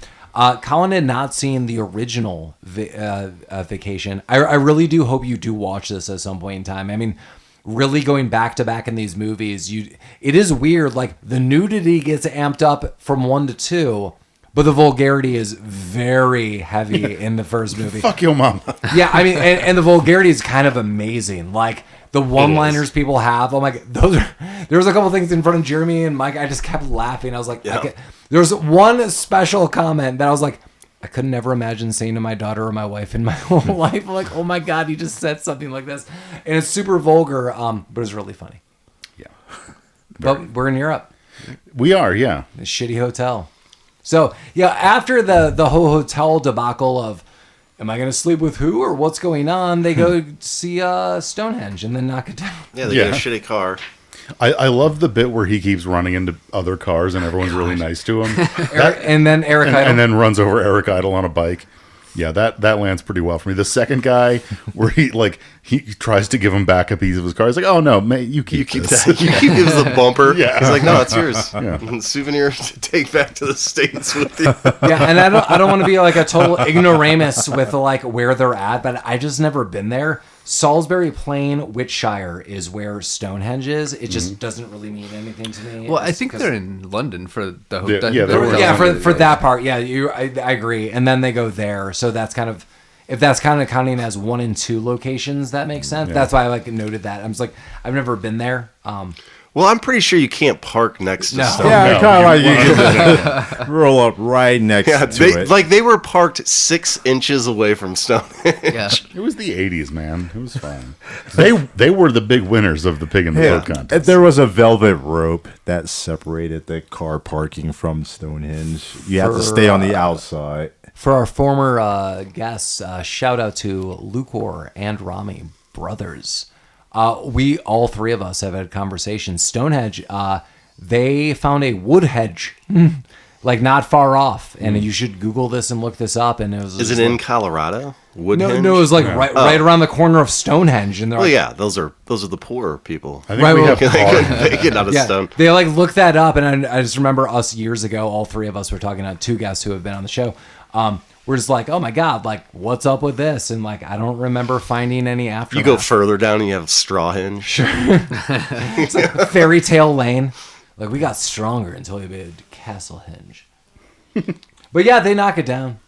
Collin had not seen the original Vacation. I really do hope you do watch this at some point in time. I mean, really going back to back in these movies, it is weird. Like the nudity gets amped up from 1 to 2. But the vulgarity is very heavy in the first movie. Fuck your mom. Yeah, I mean, and the vulgarity is kind of amazing. Like the one-liners people have. Oh my god, there was a couple things in front of Jeremy and Mike. I just kept laughing. I was like, there was one special comment that I was like, I could never imagine saying to my daughter or my wife in my whole life. I'm like, oh my god, he just said something like this, and it's super vulgar, but it's really funny. Yeah. But we're in Europe. We are, yeah. A shitty hotel. So, yeah, after the whole hotel debacle of, am I going to sleep with who or what's going on, they go see Stonehenge and then knock it down. Yeah, they get a shitty car. I love the bit where he keeps running into other cars and everyone's really nice to him. And then Eric Idle. And then runs over Eric Idle on a bike. Yeah, that lands pretty well for me. The second guy, where he tries to give him back a piece of his car. He's like, "Oh no, mate, you keep this." That. You keep gives the bumper. Yeah. He's like, "No, it's yours. Yeah. Souvenir to take back to the States with you." Yeah, and I don't want to be like a total ignoramus with like where they're at, but I just never been there. Salisbury Plain, Wiltshire is where Stonehenge is. It just doesn't really mean anything to me. Well, I think they're in London for the for that part. Yeah, I agree. And then they go there, so that's kind of if that's kind of counting as 1 and 2 locations, that makes sense. Yeah. That's why I noted that. I'm just like I've never been there. Well, I'm pretty sure you can't park next to No. stuff. Yeah, kind of like you roll up right next to it. They were parked 6 inches away from Stonehenge. Yeah. It was the 80s, man. It was fine. They were the big winners of the pig in the boat contest. There was a velvet rope that separated the car parking from Stonehenge. You had to stay on the outside. For our former guests, shout out to Lucor and Rami brothers. We all 3 of us have had conversations. Stonehenge, they found a wood hedge, like not far off, and you should Google this and look this up. And it was Is it in Colorado? Woodhenge? No, it was like right around the corner of Stonehenge, and they're Well, like, yeah, those are the poor people. I think we have They cars. couldn't make it out of stone. they like looked that up, and I just remember us years ago, all 3 of us were talking to 2 guests who have been on the show. We're just like, oh my god, like what's up with this? And like I don't remember finding any aftermath. You go further down and you have Strawhenge. It's like Fairy Tale Lane. Like we got stronger until we made Castlehenge. But yeah, they knock it down.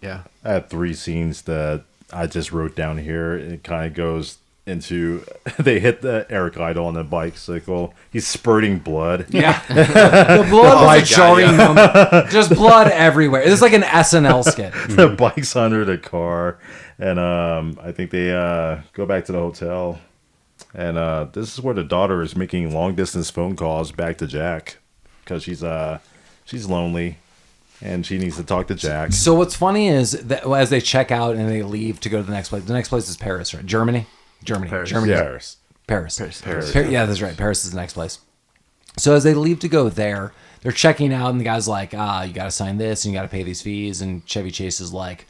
Yeah. I have 3 scenes that I just wrote down here. It kind of goes into they hit the Eric Idle on the bicycle. He's spurting blood. Yeah, the blood was a jarring moment. Just blood everywhere. It's like an SNL skit. The bike's under the car, and I think they go back to the hotel, and this is where the daughter is making long distance phone calls back to Jack because she's lonely. And she needs to talk to Jack. So what's funny is that as they check out and they leave to go to the next place is Paris, right? Germany. Paris. Paris. Paris. Paris. Yeah, that's right. Paris is the next place. So as they leave to go there, they're checking out, and the guy's like, you got to sign this, and you got to pay these fees. And Chevy Chase is like,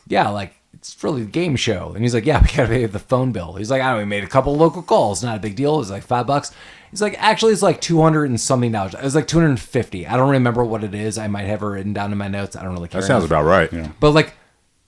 yeah, like, it's really a game show. And he's like, yeah, we got to pay the phone bill. He's like, I don't know, we made a couple local calls. Not a big deal. It was like $5. He's like, actually, it's like 200 and something dollars. It was like 250. I don't remember what it is. I might have it written down in my notes. I don't really care. That sounds about right. Yeah. But like,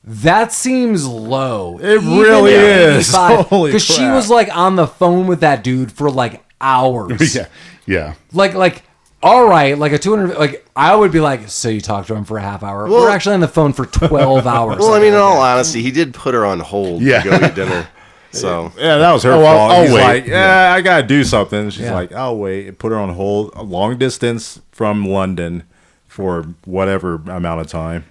that seems low. It really is. Holy Because she crap. was like on the phone with that dude for like hours. Yeah. Like, all right, like a 200, like I would be like, so you talked to him for a half hour. Well- We're actually on the phone for 12 hours. Well, I mean, in all honesty, he did put her on hold Yeah. to go eat dinner. So Yeah, that was her Oh, fault. I'll He's wait. like, yeah, I gotta do something. She's Yeah. like, I'll wait. And put her on hold, a long distance from London, for whatever amount of time.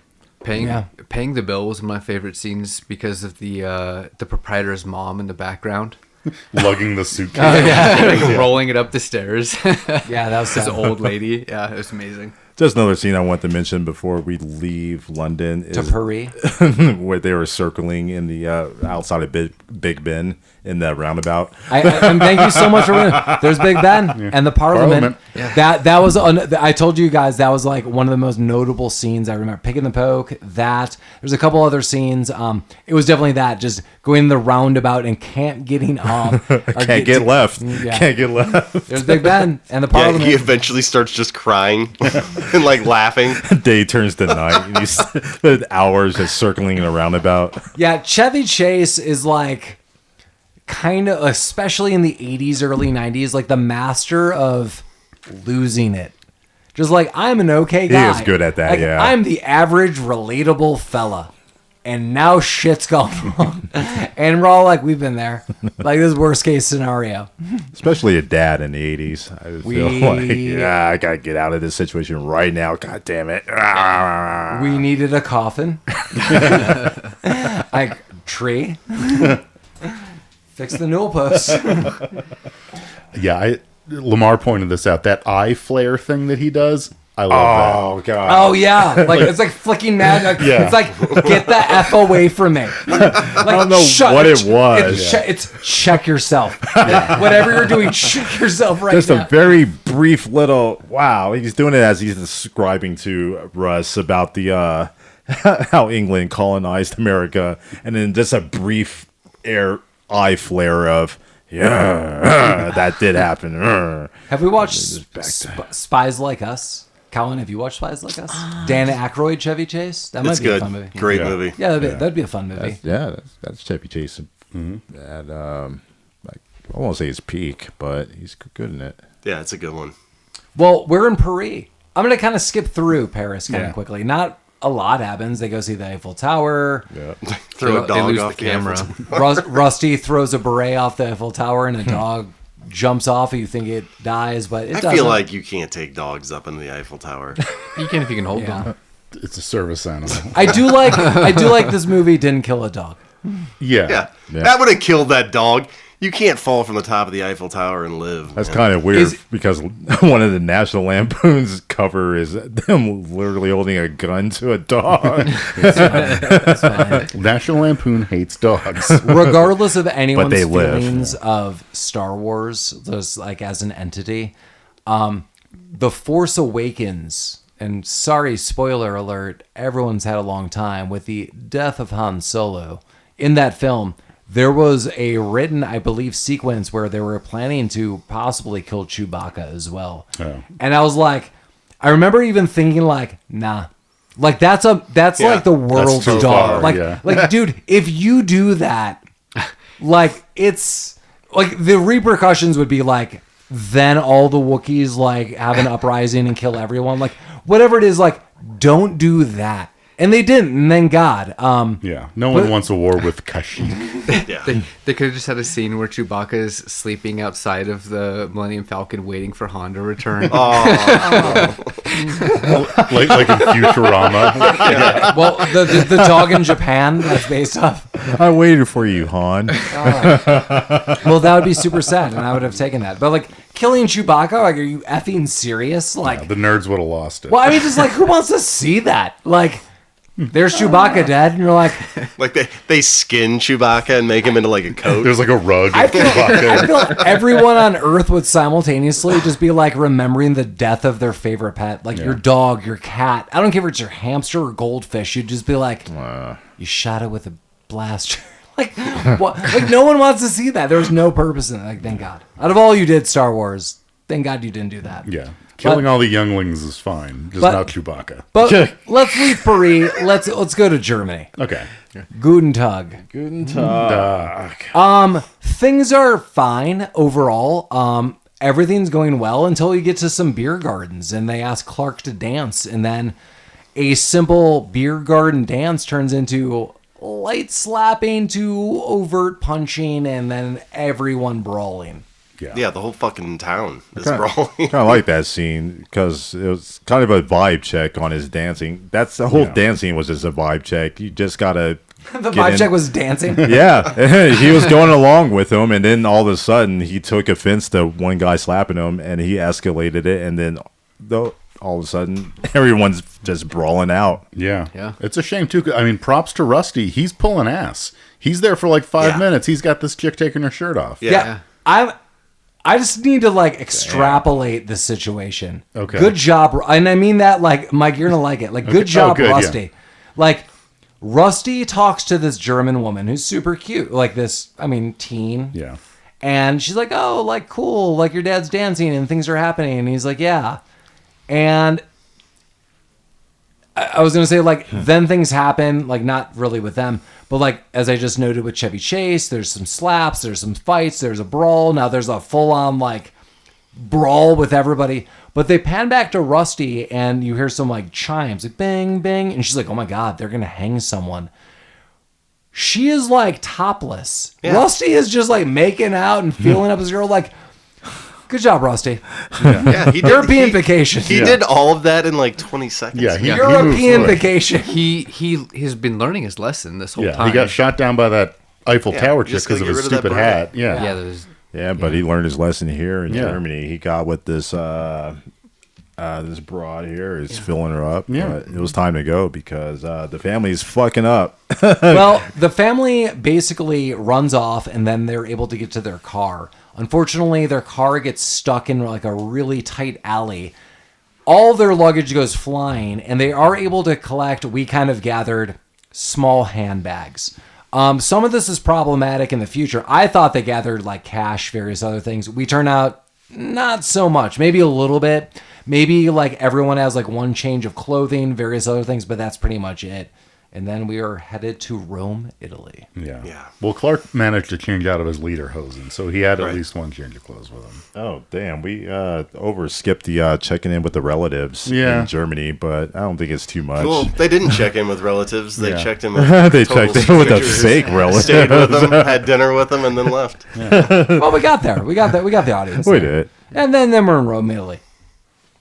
Paying the bill was my favorite scenes because of the proprietor's mom in the background. Lugging the suitcase. Like rolling it up the stairs. Yeah, that was This sad. old lady. Yeah, it was amazing. Just another scene I want to mention before we leave London To is Paris. where they were circling in the outside of Big Ben in the roundabout. And thank you so much for there's Big Ben and the Parliament. That was I told you guys that was like one of the most notable scenes I remember. Pick and the Poke. That there's a couple other scenes. It was definitely that just going the roundabout and can't getting off. Can't get left. Yeah. Can't get left. There's Big Ben and the yeah, Parliament. he eventually starts just crying and like laughing. Day turns to night. And he's hours just circling in a roundabout. Yeah, Chevy Chase is like kind of, especially in the 80s, early 90s, like the master of losing it. Just like, I'm an okay guy. is good at that, Like, yeah. I'm the average, relatable fella. And now shit's gone wrong. And we're all like, we've been there. Like, this is worst case scenario. Especially a dad in the 80s. I would feel like, yeah, I gotta get out of this situation right now. God damn it. We needed a coffin. Like, tree. Fix the newel posts. Yeah, Lamar pointed this out. That eye flare thing that he does, I love Oh, God. Oh yeah, like it's like flicking magic. Yeah. It's like get the f away from me. Like, I don't know what it was. It's check yourself. Whatever you're doing, check yourself right Just now. a very brief little wow. He's doing it as he's describing to Russ about the how England colonized America, and then just a brief eye flare of that did happen. Have we watched Spies Like Us? Colin, have you watched Spies Like Us? Dan Aykroyd, Chevy Chase. That might It's be a good. fun movie. Great Yeah. movie. Yeah, that'd be a fun movie. That's Chevy Chase. At like, I won't say his peak, but he's good in it. Yeah, it's a good one. Well, we're in Paris. I'm gonna kind of skip through Paris kind of Yeah. quickly. Not a lot happens. They go see the Eiffel Tower. Yeah. Throw a They dog lose off the camera. Rusty throws a beret off the Eiffel Tower, and a dog jumps off. And you think it dies, but it I doesn't. feel like you can't take dogs up into the Eiffel Tower. You can if you can hold Yeah. them. It's a service animal. I do like this movie didn't kill a dog. Yeah, Yeah. that would have killed that dog. You can't fall from the top of the Eiffel Tower and live. That's man. kind of weird Is- because one of the National Lampoon's cover is them literally holding a gun to a dog. It's fine. National Lampoon hates dogs. Regardless of anyone's they live. feelings of Star Wars, just like as an entity, The Force Awakens, and sorry, spoiler alert, everyone's had a long time with the death of Han Solo. In that film, there was a written, I believe, sequence where they were planning to possibly kill Chewbacca as well. Oh. And I was like, I remember even thinking like, nah. Like that's like the world's too dog. far, Like, yeah. like, dude, if you do that, like it's like the repercussions would be like then all the Wookiees like have an uprising and kill everyone. Like whatever it is, like don't do that. And they didn't, and thank God. Yeah, no one wants a war with Kashyyyk. Yeah. They could have just had a scene where Chewbacca is sleeping outside of the Millennium Falcon waiting for Han to return. like in Futurama. Well, the dog in Japan that's based off. I waited for you, Han. Well, that would be super sad, and I would have taken that. But like killing Chewbacca, like, are you effing serious? Like, The nerds would have lost it. well, I mean, just like who wants to see that? Like, There's Chewbacca dead, and you're like, Like they skin Chewbacca and make him into like a coat. There's like a rug. I feel like everyone on Earth would simultaneously just be like remembering the death of their favorite pet, like your dog, your cat. I don't care if it's your hamster or goldfish. You'd just be like, you shot it with a blaster. Like, what? Like no one wants to see that. There was no purpose in it. Like, thank God. Out of all you did, Star Wars, thank God you didn't do that. Yeah. Killing all the younglings is fine, just not Chewbacca. But let's leave Paris. Let's go to Germany. Okay. Guten Tag. Guten Tag. Things are fine overall. Everything's going well until you get to some beer gardens and they ask Clark to dance, and then a simple beer garden dance turns into light slapping to overt punching, and then everyone brawling. Yeah, the whole fucking town is Kind brawling. of like that scene because it was kind of a vibe check on his dancing. That's the whole dancing was just a vibe check. You just gotta. The vibe check was dancing. Yeah, he was going along with him, and then all of a sudden he took offense to one guy slapping him, and he escalated it, and then all of a sudden everyone's just brawling out. Yeah. It's a shame, too. I mean, props to Rusty. He's pulling ass. He's there for like 5 minutes. He's got this chick taking her shirt off. Yeah. I just need to like extrapolate the situation. Okay. Good job, and I mean that like Mike, you're gonna like it. Like good job, good, Rusty. yeah. Like Rusty talks to this German woman who's super cute, like this. I mean, teen. Yeah. And she's like, "Oh, like cool, like your dad's dancing and things are happening." And he's like, "Yeah." And I was gonna say like then things happen, like not really with them, but like as I just noted with Chevy Chase, there's some slaps, there's some fights, there's a brawl. Now there's a full on like brawl with everybody. But they pan back to Rusty and you hear some like chimes, like bang, bang, and she's like, "Oh my God, they're gonna hang someone." She is like topless. Yeah. Rusty is just like making out and feeling up his girl. Like, good job, Rusty. Yeah, he did, European vacation. He did all of that in like 20 seconds. Yeah, he European moves forward. vacation. He's been learning his lesson this whole time. He got shot down by that Eiffel Yeah, Tower chick just because gotta of get his rid of that stupid beret. hat. Yeah. Yeah, there's Yeah, but he learned his lesson here in Yeah. Germany. He got with this this broad here is filling her up. Yeah. But it was time to go because the family's fucking up. Well, the family basically runs off and then they're able to get to their car. Unfortunately, their car gets stuck in like a really tight alley. All their luggage goes flying and they are able to collect, we kind of gathered, small handbags. Some of this is problematic in the future. I thought they gathered like cash, various other things. We turn out not so much, maybe a little bit. Maybe like everyone has like one change of clothing, various other things, but that's pretty much it. And then we are headed to Rome, Italy. Yeah. Well, Clark managed to change out of his lederhosen, so he had at Right. least one change of clothes with him. Oh, damn. We overskipped the checking in with the relatives Yeah. in Germany, but I don't think it's too much. Well, they didn't check in with relatives. They Yeah. checked in with They total checked in with a strangers. fake relative. Stayed with them, had dinner with them, and then left. Well, we got there. We got the audience. We there. did. And then we're in Rome, Italy.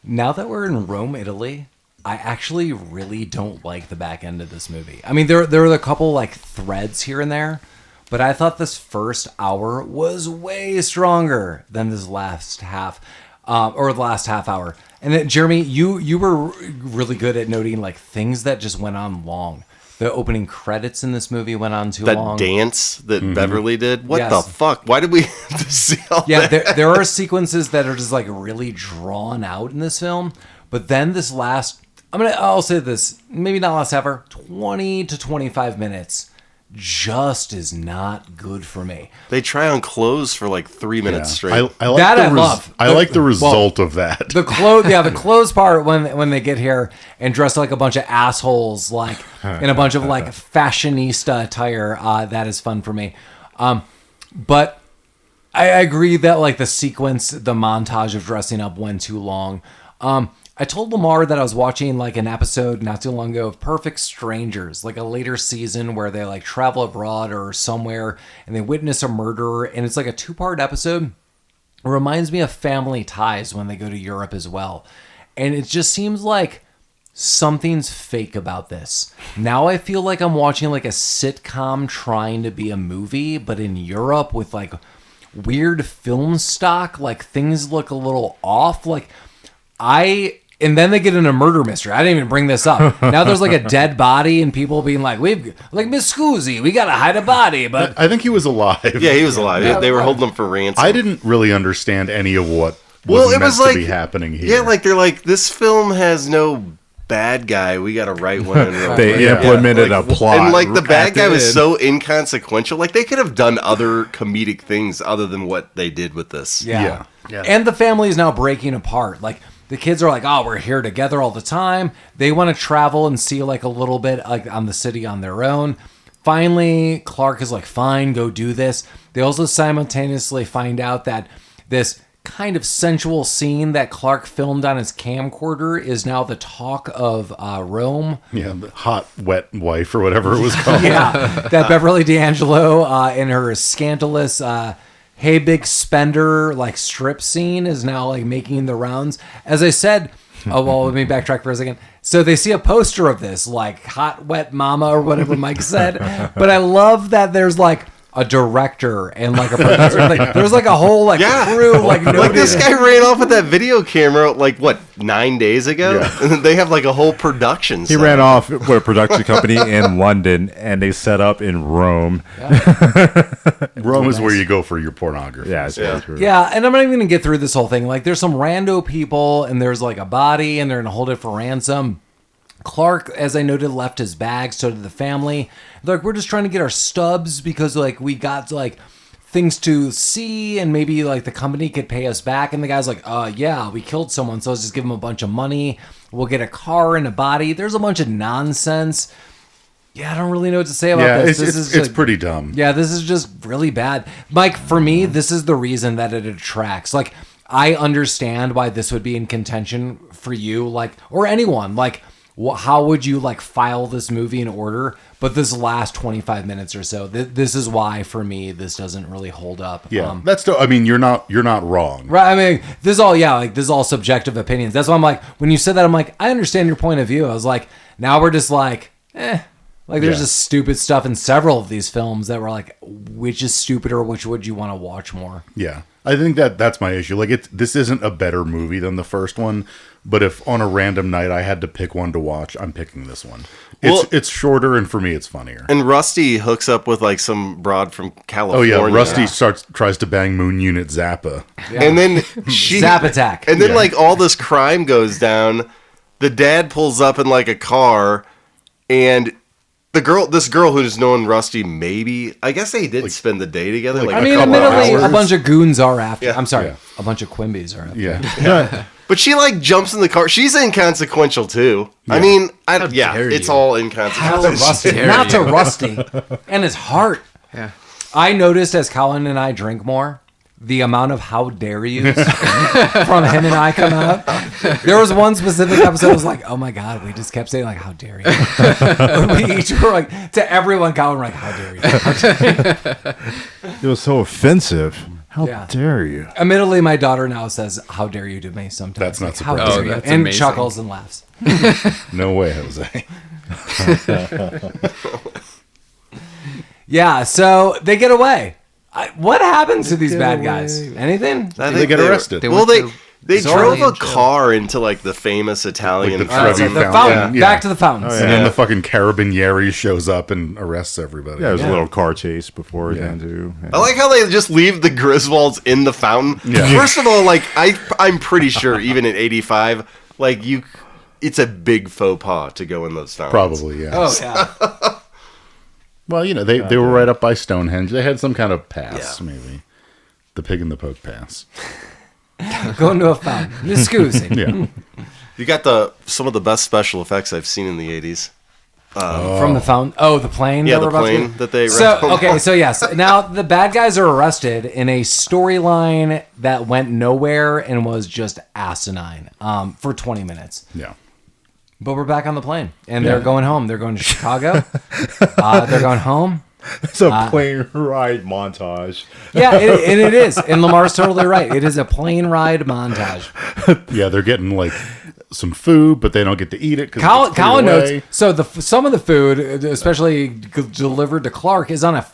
Now that we're in Rome, Italy, I actually really don't like the back end of this movie. I mean, there are a couple like threads here and there, but I thought this first hour was way stronger than this last half, or the last half hour. And then, Jeremy, you were really good at noting like things that just went on long. The opening credits in this movie went on too That long. dance that Beverly did. What Yes. the fuck? Why did we have to see all Yeah, that? there are sequences that are just like really drawn out in this film, but then this last, I'll say this, maybe not last half hour, 20 to 25 minutes just is not good for me. They try on clothes for like 3 minutes straight. I like That the I love. I like the result of that. The clothes part when they get here and dress like a bunch of assholes, like in a bunch of like fashionista attire, that is fun for me. But I agree that like the sequence, the montage of dressing up went too long. I told Lamar that I was watching like an episode not too long ago of Perfect Strangers, like a later season where they like travel abroad or somewhere and they witness a murder, and it's like a 2-part episode. It reminds me of Family Ties when they go to Europe as well. And it just seems like something's fake about this. Now I feel like I'm watching like a sitcom trying to be a movie, but in Europe with like weird film stock, like things look a little off. Like And then they get in a murder mystery. I didn't even bring this up. Now there's like a dead body and people being like, Miss Scusi, we got to hide a body. But I think he was alive. Yeah, he was alive. They were holding him for ransom. I didn't really understand any of what Well, it meant was to like be happening here. Yeah, like they're like, this film has no bad guy. We got to write one. And They implemented like, a plot. and like the bad at guy was end. so inconsequential. Like they could have done other comedic things other than what they did with this. yeah. And the family is now breaking apart. Like the kids are like, oh, we're here together all the time. They want to travel and see like a little bit like on the city on their own. Finally, Clark is like, fine, go do this. They also simultaneously find out that this kind of sensual scene that Clark filmed on his camcorder is now the talk of Rome. Yeah, the hot, wet wife or whatever it was called. Yeah, that Beverly D'Angelo in her scandalous hey big spender like strip scene is now like making the rounds. As I said, let me backtrack for a second. So they see a poster of this like hot wet mama or whatever Mike said, but I love that there's like a director and like a producer. Like, there's like a whole like crew like this guy ran off with that video camera like what 9 days ago, and then they have like a whole production. He ran off with a production company in London, and they set up in Rome. Rome is where you go for your pornography. Yeah, it's really true. Yeah, and I'm not even gonna get through this whole thing. Like, there's some rando people, and there's like a body, and they're gonna hold it for ransom. Clark, as I noted, left his bag. So did the family. They're like, we're just trying to get our stubs because like we got like things to see, and maybe like the company could pay us back. And the guy's like, yeah, we killed someone, so let's just give him a bunch of money. We'll get a car and a body. There's a bunch of nonsense. Yeah, I don't really know what to say about this. It's pretty dumb. Yeah, this is just really bad. Mike, for me, this is the reason that it attracts. Like, I understand why this would be in contention for you, like, or anyone. Like, how would you, like, file this movie in order? But this last 25 minutes or so, this is why, for me, this doesn't really hold up. Yeah, that's still, I mean, you're not wrong. Right, I mean, this is all subjective opinions. That's why I'm like, when you said that, I'm like, I understand your point of view. I was like, now we're just like, Like, there's just stupid stuff in several of these films that were like, which is stupider, which would you want to watch more? Yeah. I think that's my issue. Like, this isn't a better movie than the first one, but if on a random night I had to pick one to watch, I'm picking this one. It's shorter, and for me, it's funnier. And Rusty hooks up with, like, some broad from California. Oh, yeah. Rusty tries to bang Moon Unit Zappa. Yeah. And then Zap attack. And then, like, all this crime goes down. The dad pulls up in, like, a car, and this girl who's known Rusty, maybe, I guess they did spend the day together. I mean, admittedly, a bunch of goons are after. Yeah. I'm sorry, a bunch of Quimbies are after. Yeah. But she, like, jumps in the car. She's inconsequential too. Yeah. I mean, it's all inconsequential. Not to Rusty and his heart. Yeah. I noticed as Collin and I drink more, the amount of how dare yous from him and I come out. There was one specific episode I was like, oh my God, we just kept saying like, how dare you? We each were like, to everyone, Collin, we're like, how dare you? How dare you? It was so offensive. How dare you? Admittedly, my daughter now says, how dare you to me sometimes. That's not like, surprising. How dare you? That's and amazing. chuckles and laughs. No way, Jose. Yeah, so they get away. What happens to these bad guys? Anything? They get arrested. They drove a car into, like, the famous Italian Like the Trevi the fountain. fountain. Yeah. Back to the fountains. And then the fucking Carabinieri shows up and arrests everybody. Yeah, there was a little car chase before then too. Yeah. I like how they just leave the Griswolds in the fountain. Yeah. First of all, like, I'm pretty sure even in '85, like, it's a big faux pas to go in those fountains. Probably, yeah. Oh, yeah. Well, you know, they were right up by Stonehenge. They had some kind of pass, maybe. The pig and the poke pass. Going to a fountain. Miss Scusi. Yeah. You got some of the best special effects I've seen in the '80s. From the fountain. Oh, the plane? Yeah, that the we're about to plane get? that they So, rented. okay, so yes. Now, the bad guys are arrested in a storyline that went nowhere and was just asinine for 20 minutes. Yeah. But we're back on the plane, and they're going home. They're going to Chicago. They're going home. It's a plane ride montage. Yeah, it is. And Lamar's totally right. It is a plane ride montage. Yeah, they're getting, like, some food, but they don't get to eat it. Collin notes, so some of the food, especially delivered to Clark, is on a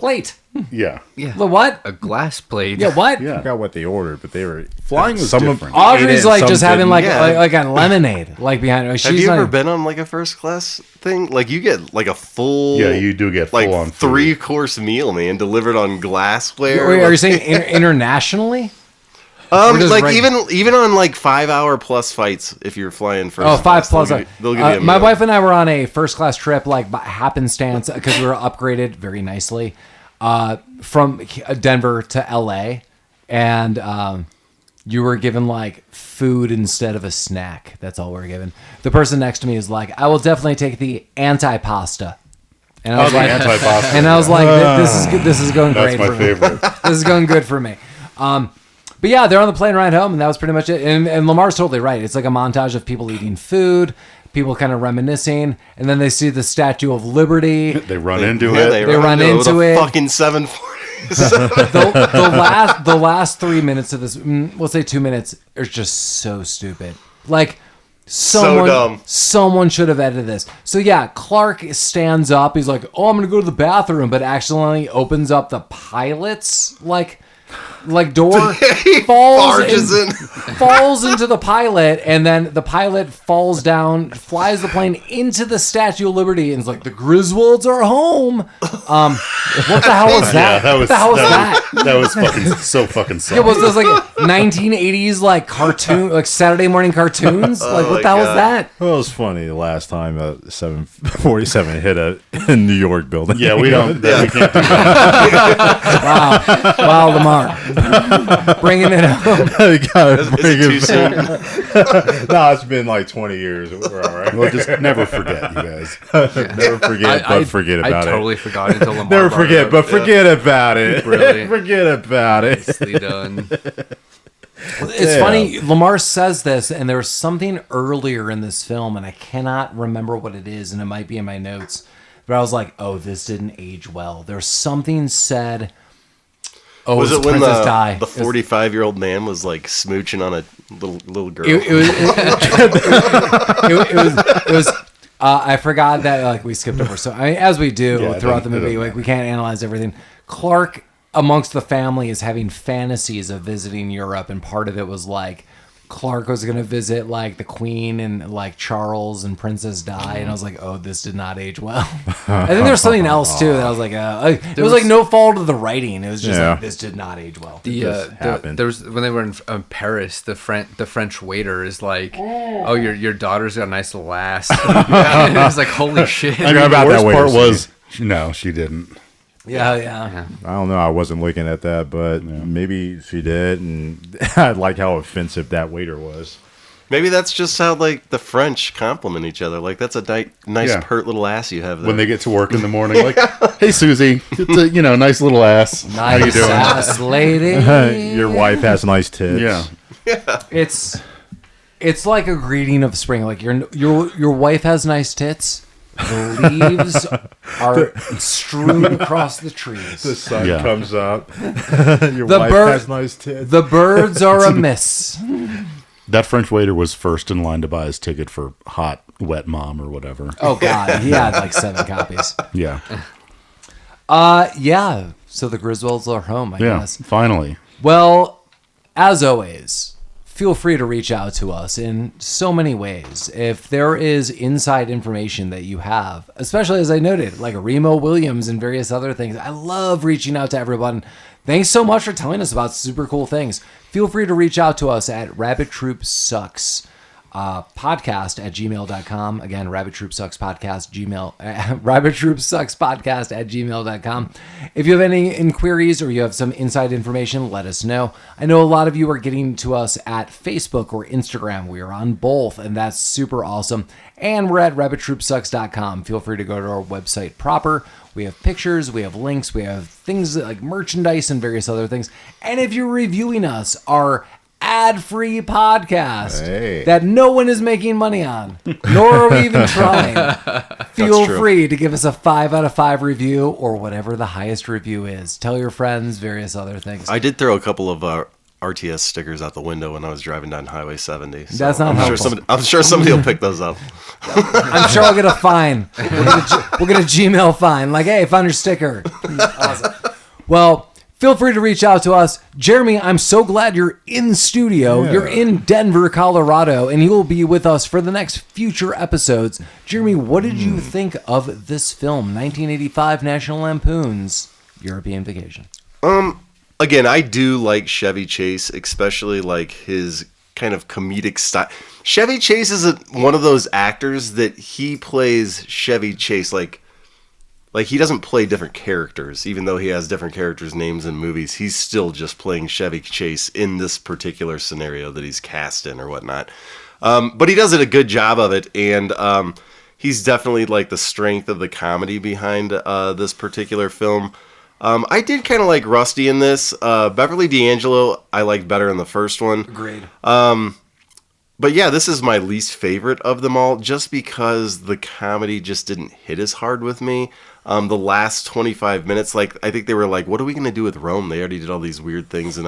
plate. Yeah. Yeah. The what? A glass plate. Yeah, what? Yeah. I forgot what they ordered, but they were Flying was some different. Audrey's ate it, like some just having didn't. like, Yeah. like a lemonade like behind her. Have you ever been on like a first class thing? Like you get like a full Yeah, you do get like full on food. 3-course meal, man, delivered on glassware. Wait, are you saying internationally? just Like right- even on like 5-hour plus flights, if you're flying first. Oh, 5 class, plus. they'll give you a My meal. wife and I were on a first class trip, like by happenstance, because we were upgraded very nicely from Denver to LA, and you were given like food instead of a snack. That's all we were given. The person next to me is like, "I will definitely take the anti-pasta." And I was like, anti-pasta. and I was like, "This is good. This is going That's great my for me. favorite. This is going good for me." But yeah, they're on the plane ride home, and that was pretty much it. And Lamar's totally right. It's like a montage of people eating food, people kind of reminiscing, and then they see the Statue of Liberty. They run into Yeah, it. They run into with a it. Fucking 747. The last 3 minutes of this, let's say 2 minutes, are just so stupid. Like dumb. someone should have edited this. So yeah, Clark stands up. He's like, "Oh, I'm gonna go to the bathroom," but accidentally opens up the pilot's door, barges in. falls into the pilot, and then the pilot falls down, flies the plane into the Statue of Liberty, and is like, "The Griswolds are home." What the hell was that? Yeah, What the hell was that? That was fucking so fucking sad. It was those like 1980s like cartoon, like Saturday morning cartoons. Like what my the hell was God. that? Well, it was funny the last time a 747 hit a New York building. Yeah, we don't. We can't do that. Wow, Lamar, bringing it home. You gotta Is bring it too it soon? back. No, it's been like 20 years. We're all right. We'll just never forget, you guys. Never forget, but forget about I it. totally forgot until Lamar Never brought it forget, up. but forget about it. Brilliant. Forget about it. Nicely done. It's funny, Lamar says this, and there's something earlier in this film, and I cannot remember what it is, and it might be in my notes. But I was like, "Oh, this didn't age well." There's something said. Oh, Was it when Princess Di? the 45-year-old man was like smooching on a little girl? It was. I forgot that like we skipped over. So as we do Yeah, throughout the it doesn't movie, like we can't analyze everything. Clark amongst the family is having fantasies of visiting Europe, and part of it was like Clark was going to visit like the Queen and like Charles and Princess Di, and I was like, "Oh, this did not age well." I think there's something else too that I was like, it was like no fault of the writing. It was just Yeah. like this did not age well. happened. There was when they were in Paris, the French waiter is like, "Oh, your daughter's got a nice little ass." And it was like, "Holy shit!" I mean, about the that worst waiter part scene. was, no, she didn't. Yeah. I don't know. I wasn't looking at that, but maybe she did, and I like how offensive that waiter was. Maybe that's just how like the French compliment each other. Like that's a nice Yeah. pert little ass you have there. When they get to work in the morning, like, "Hey, Susie, it's a nice little ass. How you Nice doing?" ass lady. Your wife has nice tits. Yeah. It's like a greeting of spring. Like your wife has nice tits. The leaves are strewn across the trees. The sun Yeah. comes up. Your The wife bird- has nice tits. The birds are amiss. That French waiter was first in line to buy his ticket for Hot Wet Mom or whatever. Oh God, he had like 7 copies. Yeah. Yeah. So the Griswolds are home, I Yeah. guess. Finally. Well, as always, feel free to reach out to us in so many ways. If there is inside information that you have, especially as I noted, like Remo Williams and various other things, I love reaching out to everyone. Thanks so much for telling us about super cool things. Feel free to reach out to us at Rabbit Troop Sucks podcast at gmail.com. Again, Rabbit Troop Sucks podcast, Rabbit Troop Sucks podcast at gmail.com. If you have any inquiries or you have some inside information, let us know. I know a lot of you are getting to us at Facebook or Instagram. We are on both, and that's super awesome. And we're at rabbittroopsucks.com. Feel free to go to our website proper. We have pictures, we have links, we have things like merchandise and various other things. And if you're reviewing us, our ad-free podcast Hey. that no one is making money on, nor are we even trying, feel true. free to give us a 5 out of 5 review or whatever the highest review is. Tell your friends, various other things. I did throw a couple of RTS stickers out the window when I was driving down Highway 70. So That's not helpful. I'm sure somebody will pick those up. I'm sure I'll get a fine. We'll get a Gmail fine. Like, hey, found your sticker. Awesome. Well, feel free to reach out to us. Jeremy, I'm so glad you're in studio. Yeah. You're in Denver, Colorado, and you will be with us for the next future episodes. Jeremy, what did you think of this film, 1985 National Lampoon's European Vacation? Again, I do like Chevy Chase, especially like his kind of comedic style. Chevy Chase is one of those actors that he plays Chevy Chase like he doesn't play different characters, even though he has different characters' names in movies. He's still just playing Chevy Chase in this particular scenario that he's cast in or whatnot. But he does a good job of it, and he's definitely like the strength of the comedy behind this particular film. I did kind of like Rusty in this. Beverly D'Angelo I liked better in the first one. Agreed. But yeah, this is my least favorite of them all, just because the comedy just didn't hit as hard with me. The last 25 minutes, like I think they were like, "What are we gonna do with Rome?" They already did all these weird things in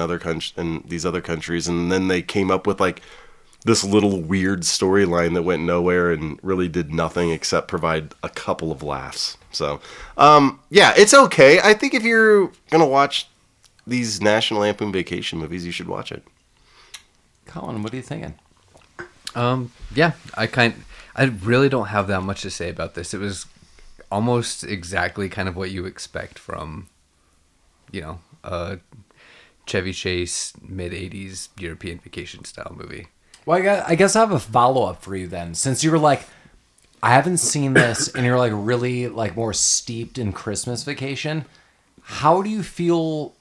these other countries, and then they came up with like this little weird storyline that went nowhere and really did nothing except provide a couple of laughs. So, yeah, it's okay. I think if you're gonna watch these National Lampoon Vacation movies, you should watch it. Collin, what are you thinking? Yeah, I really don't have that much to say about this. It was almost exactly kind of what you expect from, a Chevy Chase mid-'80s European Vacation style movie. Well, I guess I have a follow-up for you then. Since you were like, I haven't seen this, and you're like really like more steeped in Christmas Vacation, how do you feel,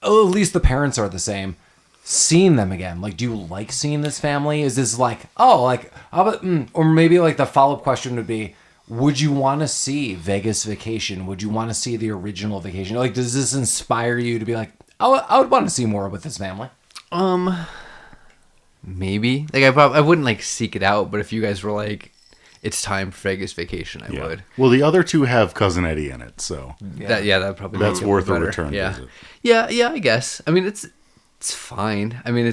at least the parents are the same, seeing them again? Like, do you like seeing this family? Is this like, oh, like, how about, or maybe like the follow-up question would be, would you want to see Vegas Vacation? Would you want to see the original Vacation? Like, does this inspire you to be like, I would want to see more with this family? Maybe. Like, I wouldn't like seek it out, but if you guys were like, it's time for Vegas Vacation, I would. Well, the other two have Cousin Eddie in it, so That'd probably that's make it worth a better. return Yeah. visit. Yeah, I guess. I mean, it's fine. I mean,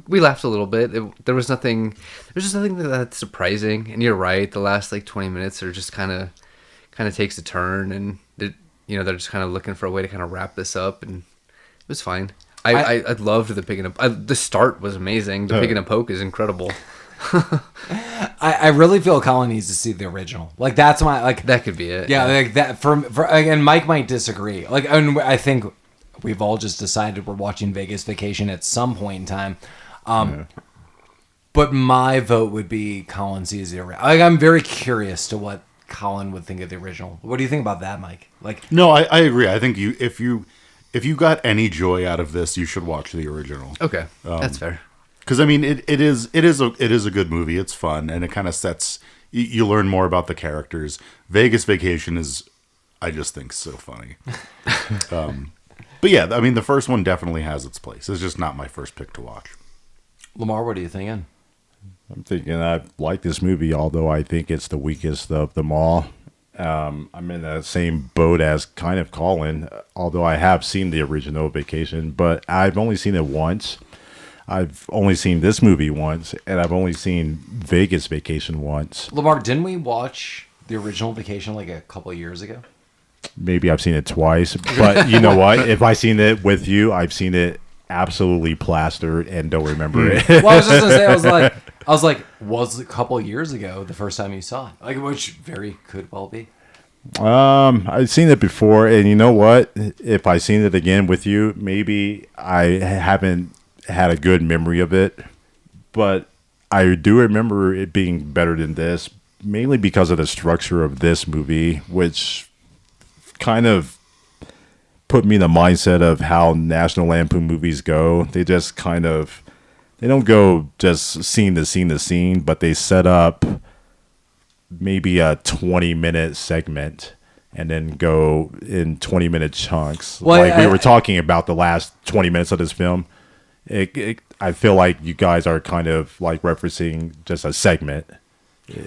we laughed a little bit. There's just nothing that's surprising. And you're right. The last like 20 minutes are just kind of takes a turn, and they're just kind of looking for a way to kind of wrap this up, and it was fine. I loved the picking up. The start was amazing. The picking up poke is incredible. I really feel Collin needs to see the original. Like, that's my like. That could be it. Yeah, like that for and Mike might disagree. Like, and I think we've all just decided we're watching Vegas Vacation at some point in time. But my vote would be Collin sees the original. Like, I'm very curious to what Collin would think of the original. What do you think about that, Mike? Like, No, I agree. I think if you got any joy out of this, you should watch the original. Okay, that's fair. Because I mean, it is a good movie. It's fun, and it kind of sets. You learn more about the characters. Vegas Vacation is, I just think, so funny. But yeah, I mean, the first one definitely has its place. It's just not my first pick to watch. Lamar, what are you thinking? I'm thinking I like this movie, although I think it's the weakest of them all. I'm in the same boat as kind of Collin, although I have seen the original Vacation, but I've only seen it once. I've only seen this movie once, and I've only seen Vegas Vacation once. Lamar, didn't we watch the original Vacation like a couple of years ago? Maybe I've seen it twice, but you know what? If I've seen it with you, I've seen it absolutely plastered and don't remember it. Well, I was just gonna say, I was like, was a couple of years ago the first time you saw it? Like, which very could well be. I've seen it before, and you know what? If I seen it again with you, maybe I haven't had a good memory of it, but I do remember it being better than this, mainly because of the structure of this movie, which kind of put me in the mindset of how National Lampoon movies go. They just kind of, they don't go just scene to scene to scene, but they set up maybe a 20-minute segment and then go in 20-minute chunks. Well, like we were talking about the last 20 minutes of this film. I feel like you guys are kind of like referencing just a segment.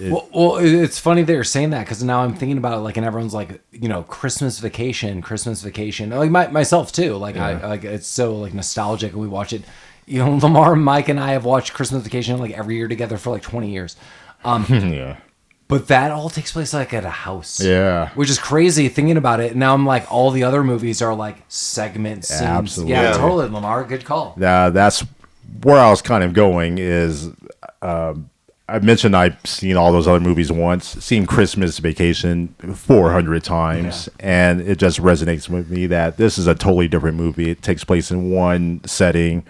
Well, it's funny that you're saying that, because now I'm thinking about it, like, and everyone's like, Christmas Vacation, like myself too. Like, yeah. I like, it's so like nostalgic, and we watch it. Lamar, Mike, and I have watched Christmas Vacation like every year together for like 20 years. Yeah. But that all takes place like at a house. Yeah. Which is crazy thinking about it. Now I'm like, all the other movies are like segment scenes. Absolutely. Yeah, Yeah. totally, Lamar. Good call. That's where I was kind of going is I mentioned I've seen all those other movies once, seen Christmas Vacation 400 times, and it just resonates with me that this is a totally different movie. It takes place in one setting.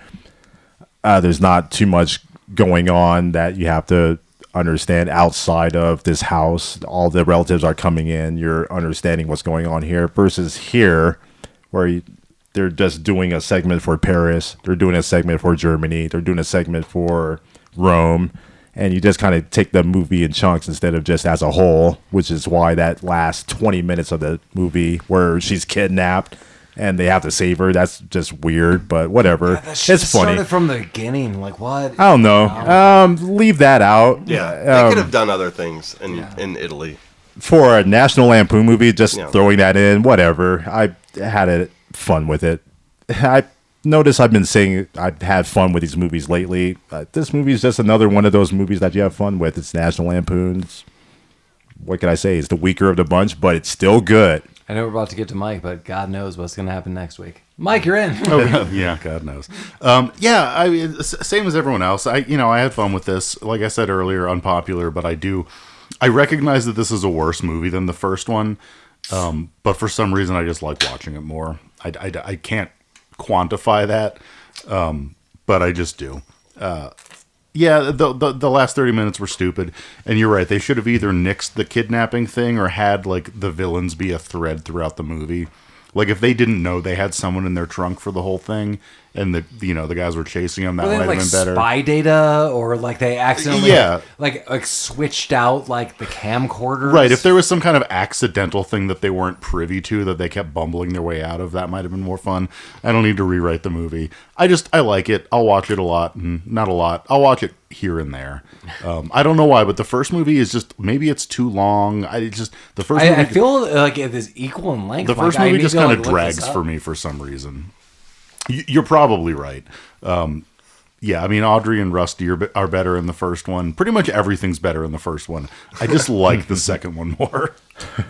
There's not too much going on that you have to understand outside of this house. All the relatives are coming in. You're understanding what's going on here versus here where they're just doing a segment for Paris. They're doing a segment for Germany. They're doing a segment for Rome. And you just kind of take the movie in chunks instead of just as a whole, which is why that last 20 minutes of the movie where she's kidnapped and they have to save her, that's just weird, but whatever. That shit It's funny. started from the beginning. Like, what? I don't know. Leave that out. Yeah, they could have done other things in Italy. For a National Lampoon movie, just Yeah. throwing that in, whatever. I had fun with it. I notice I've been saying I've had fun with these movies lately. This movie is just another one of those movies that you have fun with. It's National Lampoon's. What can I say? It's the weaker of the bunch, but it's still good. I know we're about to get to Mike, but God knows what's going to happen next week. Mike, you're in. Yeah, God knows. Same as everyone else. I had fun with this. Like I said earlier, unpopular, but I recognize that this is a worse movie than the first one. But for some reason, I just like watching it more. I can't quantify that, but I just do. The last 30 minutes were stupid, and you're right. They should have either nixed the kidnapping thing or had like the villains be a thread throughout the movie. Like if they didn't know they had someone in their trunk for the whole thing, and the guys were chasing them, that Were they might have like been better. spy data, or like they accidentally Yeah. like switched out like the camcorders? Right, if there was some kind of accidental thing that they weren't privy to that they kept bumbling their way out of, that might have been more fun. I don't need to rewrite the movie. I like it. I'll watch it a lot, and not a lot. I'll watch it here and there. I don't know why, but the first movie is just, maybe it's too long. The first movie, I feel like it is equal in length. the Mike. first I movie need just to, kind like, of look this drags up. for me for some reason. You're probably right. Yeah, I mean, Audrey and Rusty are better in the first one. Pretty much everything's better in the first one. I just like the second one more.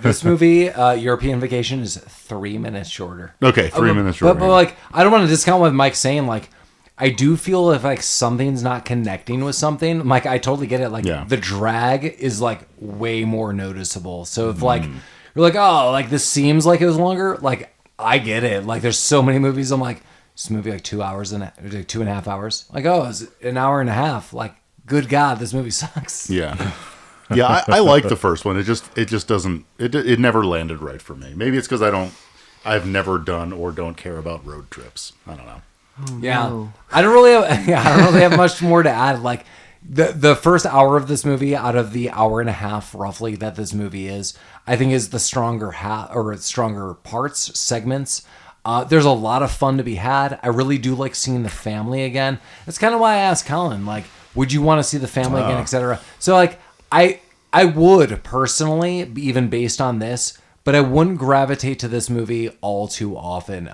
This movie, European Vacation, is 3 minutes shorter. Okay, 3 minutes shorter. But like, I don't want to discount what Mike's saying. Like, I do feel if like something's not connecting with something, Mike, I totally get it. Like Yeah. the drag is like way more noticeable. So if like you're like, oh, like this seems like it was longer, like I get it. Like there's so many movies I'm like, this movie like 2 hours and 2.5 hours. Like, oh, it's an hour and a half. Like, good God, this movie sucks. Yeah. Yeah, I like the first one. It just doesn't, it never landed right for me. Maybe it's because I've never done or don't care about road trips. I don't know. Yeah, I don't really have much more to add. Like the first hour of this movie, out of the hour and a half roughly that this movie is, I think is the stronger stronger parts, segments. There's a lot of fun to be had. I really do like seeing the family again. That's kind of why I asked Collin, like, would you want to see the family again, etc. So like, I would personally, even based on this, but I wouldn't gravitate to this movie all too often.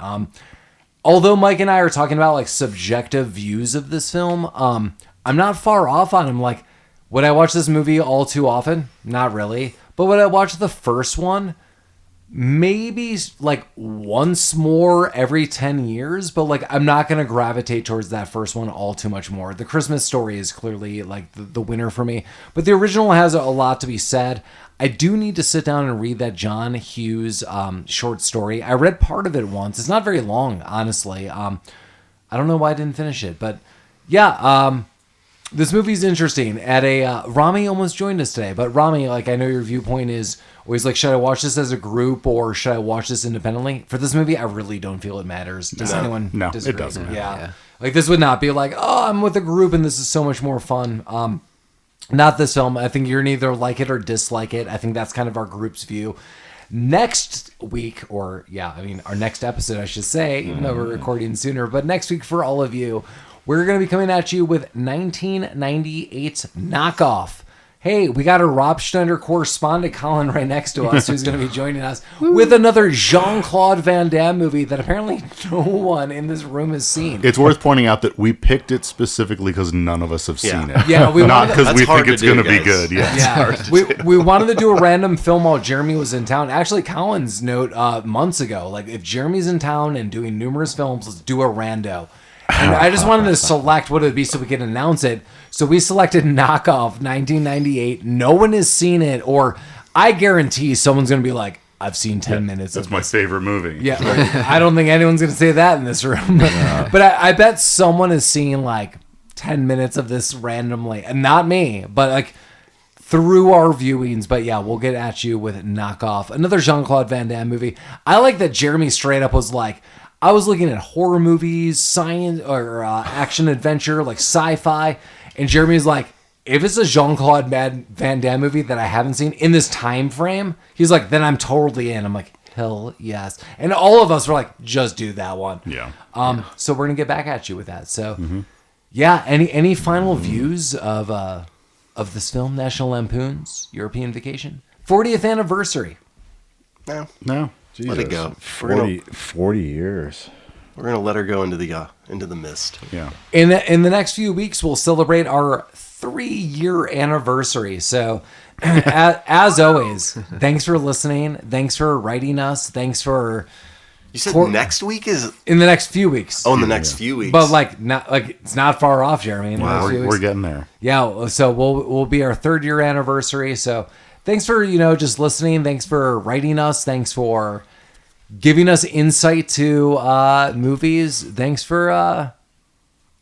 Although Mike and I are talking about like subjective views of this film, I'm not far off on him. Like, would I watch this movie all too often? Not really. But would I watch the first one? Maybe like once more every 10 years, but like I'm not going to gravitate towards that first one all too much more. The Christmas Story is clearly like the winner for me, but the original has a lot to be said. I do need to sit down and read that John Hughes short story. I read part of it once. It's not very long, honestly. I don't know why I didn't finish it, but yeah, this movie's interesting. Rami almost joined us today, but Rami, like, I know your viewpoint is always like, should I watch this as a group or should I watch this independently? For this movie, I really don't feel it matters. Does anyone No, disagree? it doesn't. Yeah. Like, this would not be like, oh, I'm with a group and this is so much more fun. Not this film. I think you're gonna either like it or dislike it. I think that's kind of our group's view. Next week, our next episode, I should say, even though we're recording sooner, but next week for all of you, we're going to be coming at you with 1998's knockoff hey, we got a Rob Schneider correspondent, Collin, right next to us, who's going to be joining us with another Jean-Claude Van Damme movie that apparently no one in this room has seen. It's worth pointing out that we picked it specifically because none of us have seen it. Yeah, we Not wanted to- because we That's hard think to it's do, going to be guys. good. Yes. Yeah, we wanted to do a random film while Jeremy was in town. Actually, Colin's note months ago, like if Jeremy's in town and doing numerous films, let's do a rando. And I just wanted to select what it would be so we could announce it. So we selected Knockoff 1998. No one has seen it, or I guarantee someone's going to be like, I've seen 10 minutes That's of my this. favorite movie. Yeah, I don't think anyone's going to say that in this room. But I bet someone has seen like 10 minutes of this randomly. And not me, but like through our viewings. But yeah, we'll get at you with Knockoff. Another Jean-Claude Van Damme movie. I like that Jeremy straight up was like, I was looking at horror movies, science, or action adventure, like sci-fi. And Jeremy's like, if it's a Jean-Claude Van Damme movie that I haven't seen in this time frame, he's like, then I'm totally in. I'm like, hell yes. And all of us were like, just do that one. Yeah. So we're gonna get back at you with that. So, yeah. Any final views of this film, National Lampoon's European Vacation, 40th anniversary? No. Let it go. 40 years. We're gonna let her go into the mist. Yeah. In the next few weeks, we'll celebrate our 3-year anniversary. So, as always, thanks for listening. Thanks for writing us. Thanks for You said next week is in the next few weeks. in the next few weeks. But not it's not far off, Jeremy. In the next few We're weeks. getting there. Yeah, so we'll be our 3rd-year anniversary. So thanks for just listening. Thanks for writing us. Thanks for giving us insight to movies. Thanks for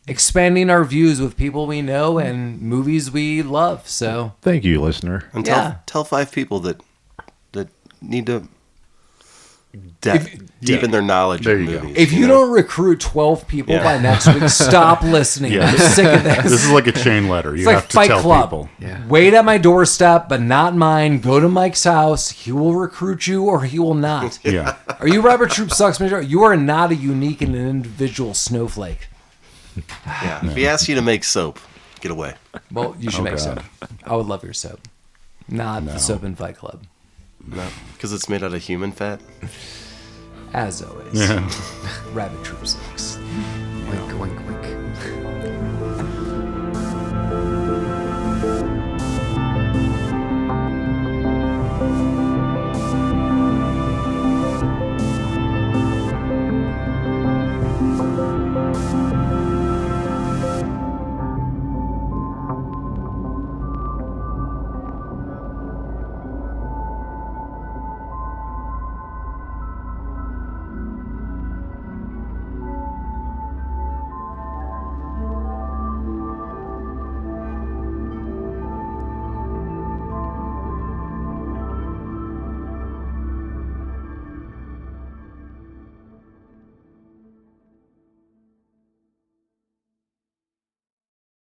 expanding our views with people we know and movies we love. So Thank you, listener. and yeah. tell 5 people that need to deepen their knowledge There of you go. movies. if you don't recruit 12 people by next week, stop listening. I'm sick of this. This is like a chain letter. You It's like have to Fight tell Club. people. Wait at my doorstep, but not mine. Go to Mike's house. He will recruit you or he will not. Yeah. Are you Robert Troop Sucks Major? You are not a unique and an individual snowflake. Yeah. If he asks you to make soap, get away. Well, you should make God. soap. I would love your soap. Not the soap in Fight Club. No, because it's made out of human fat. As always, Rabbit Troop Sucks. Wink, wink,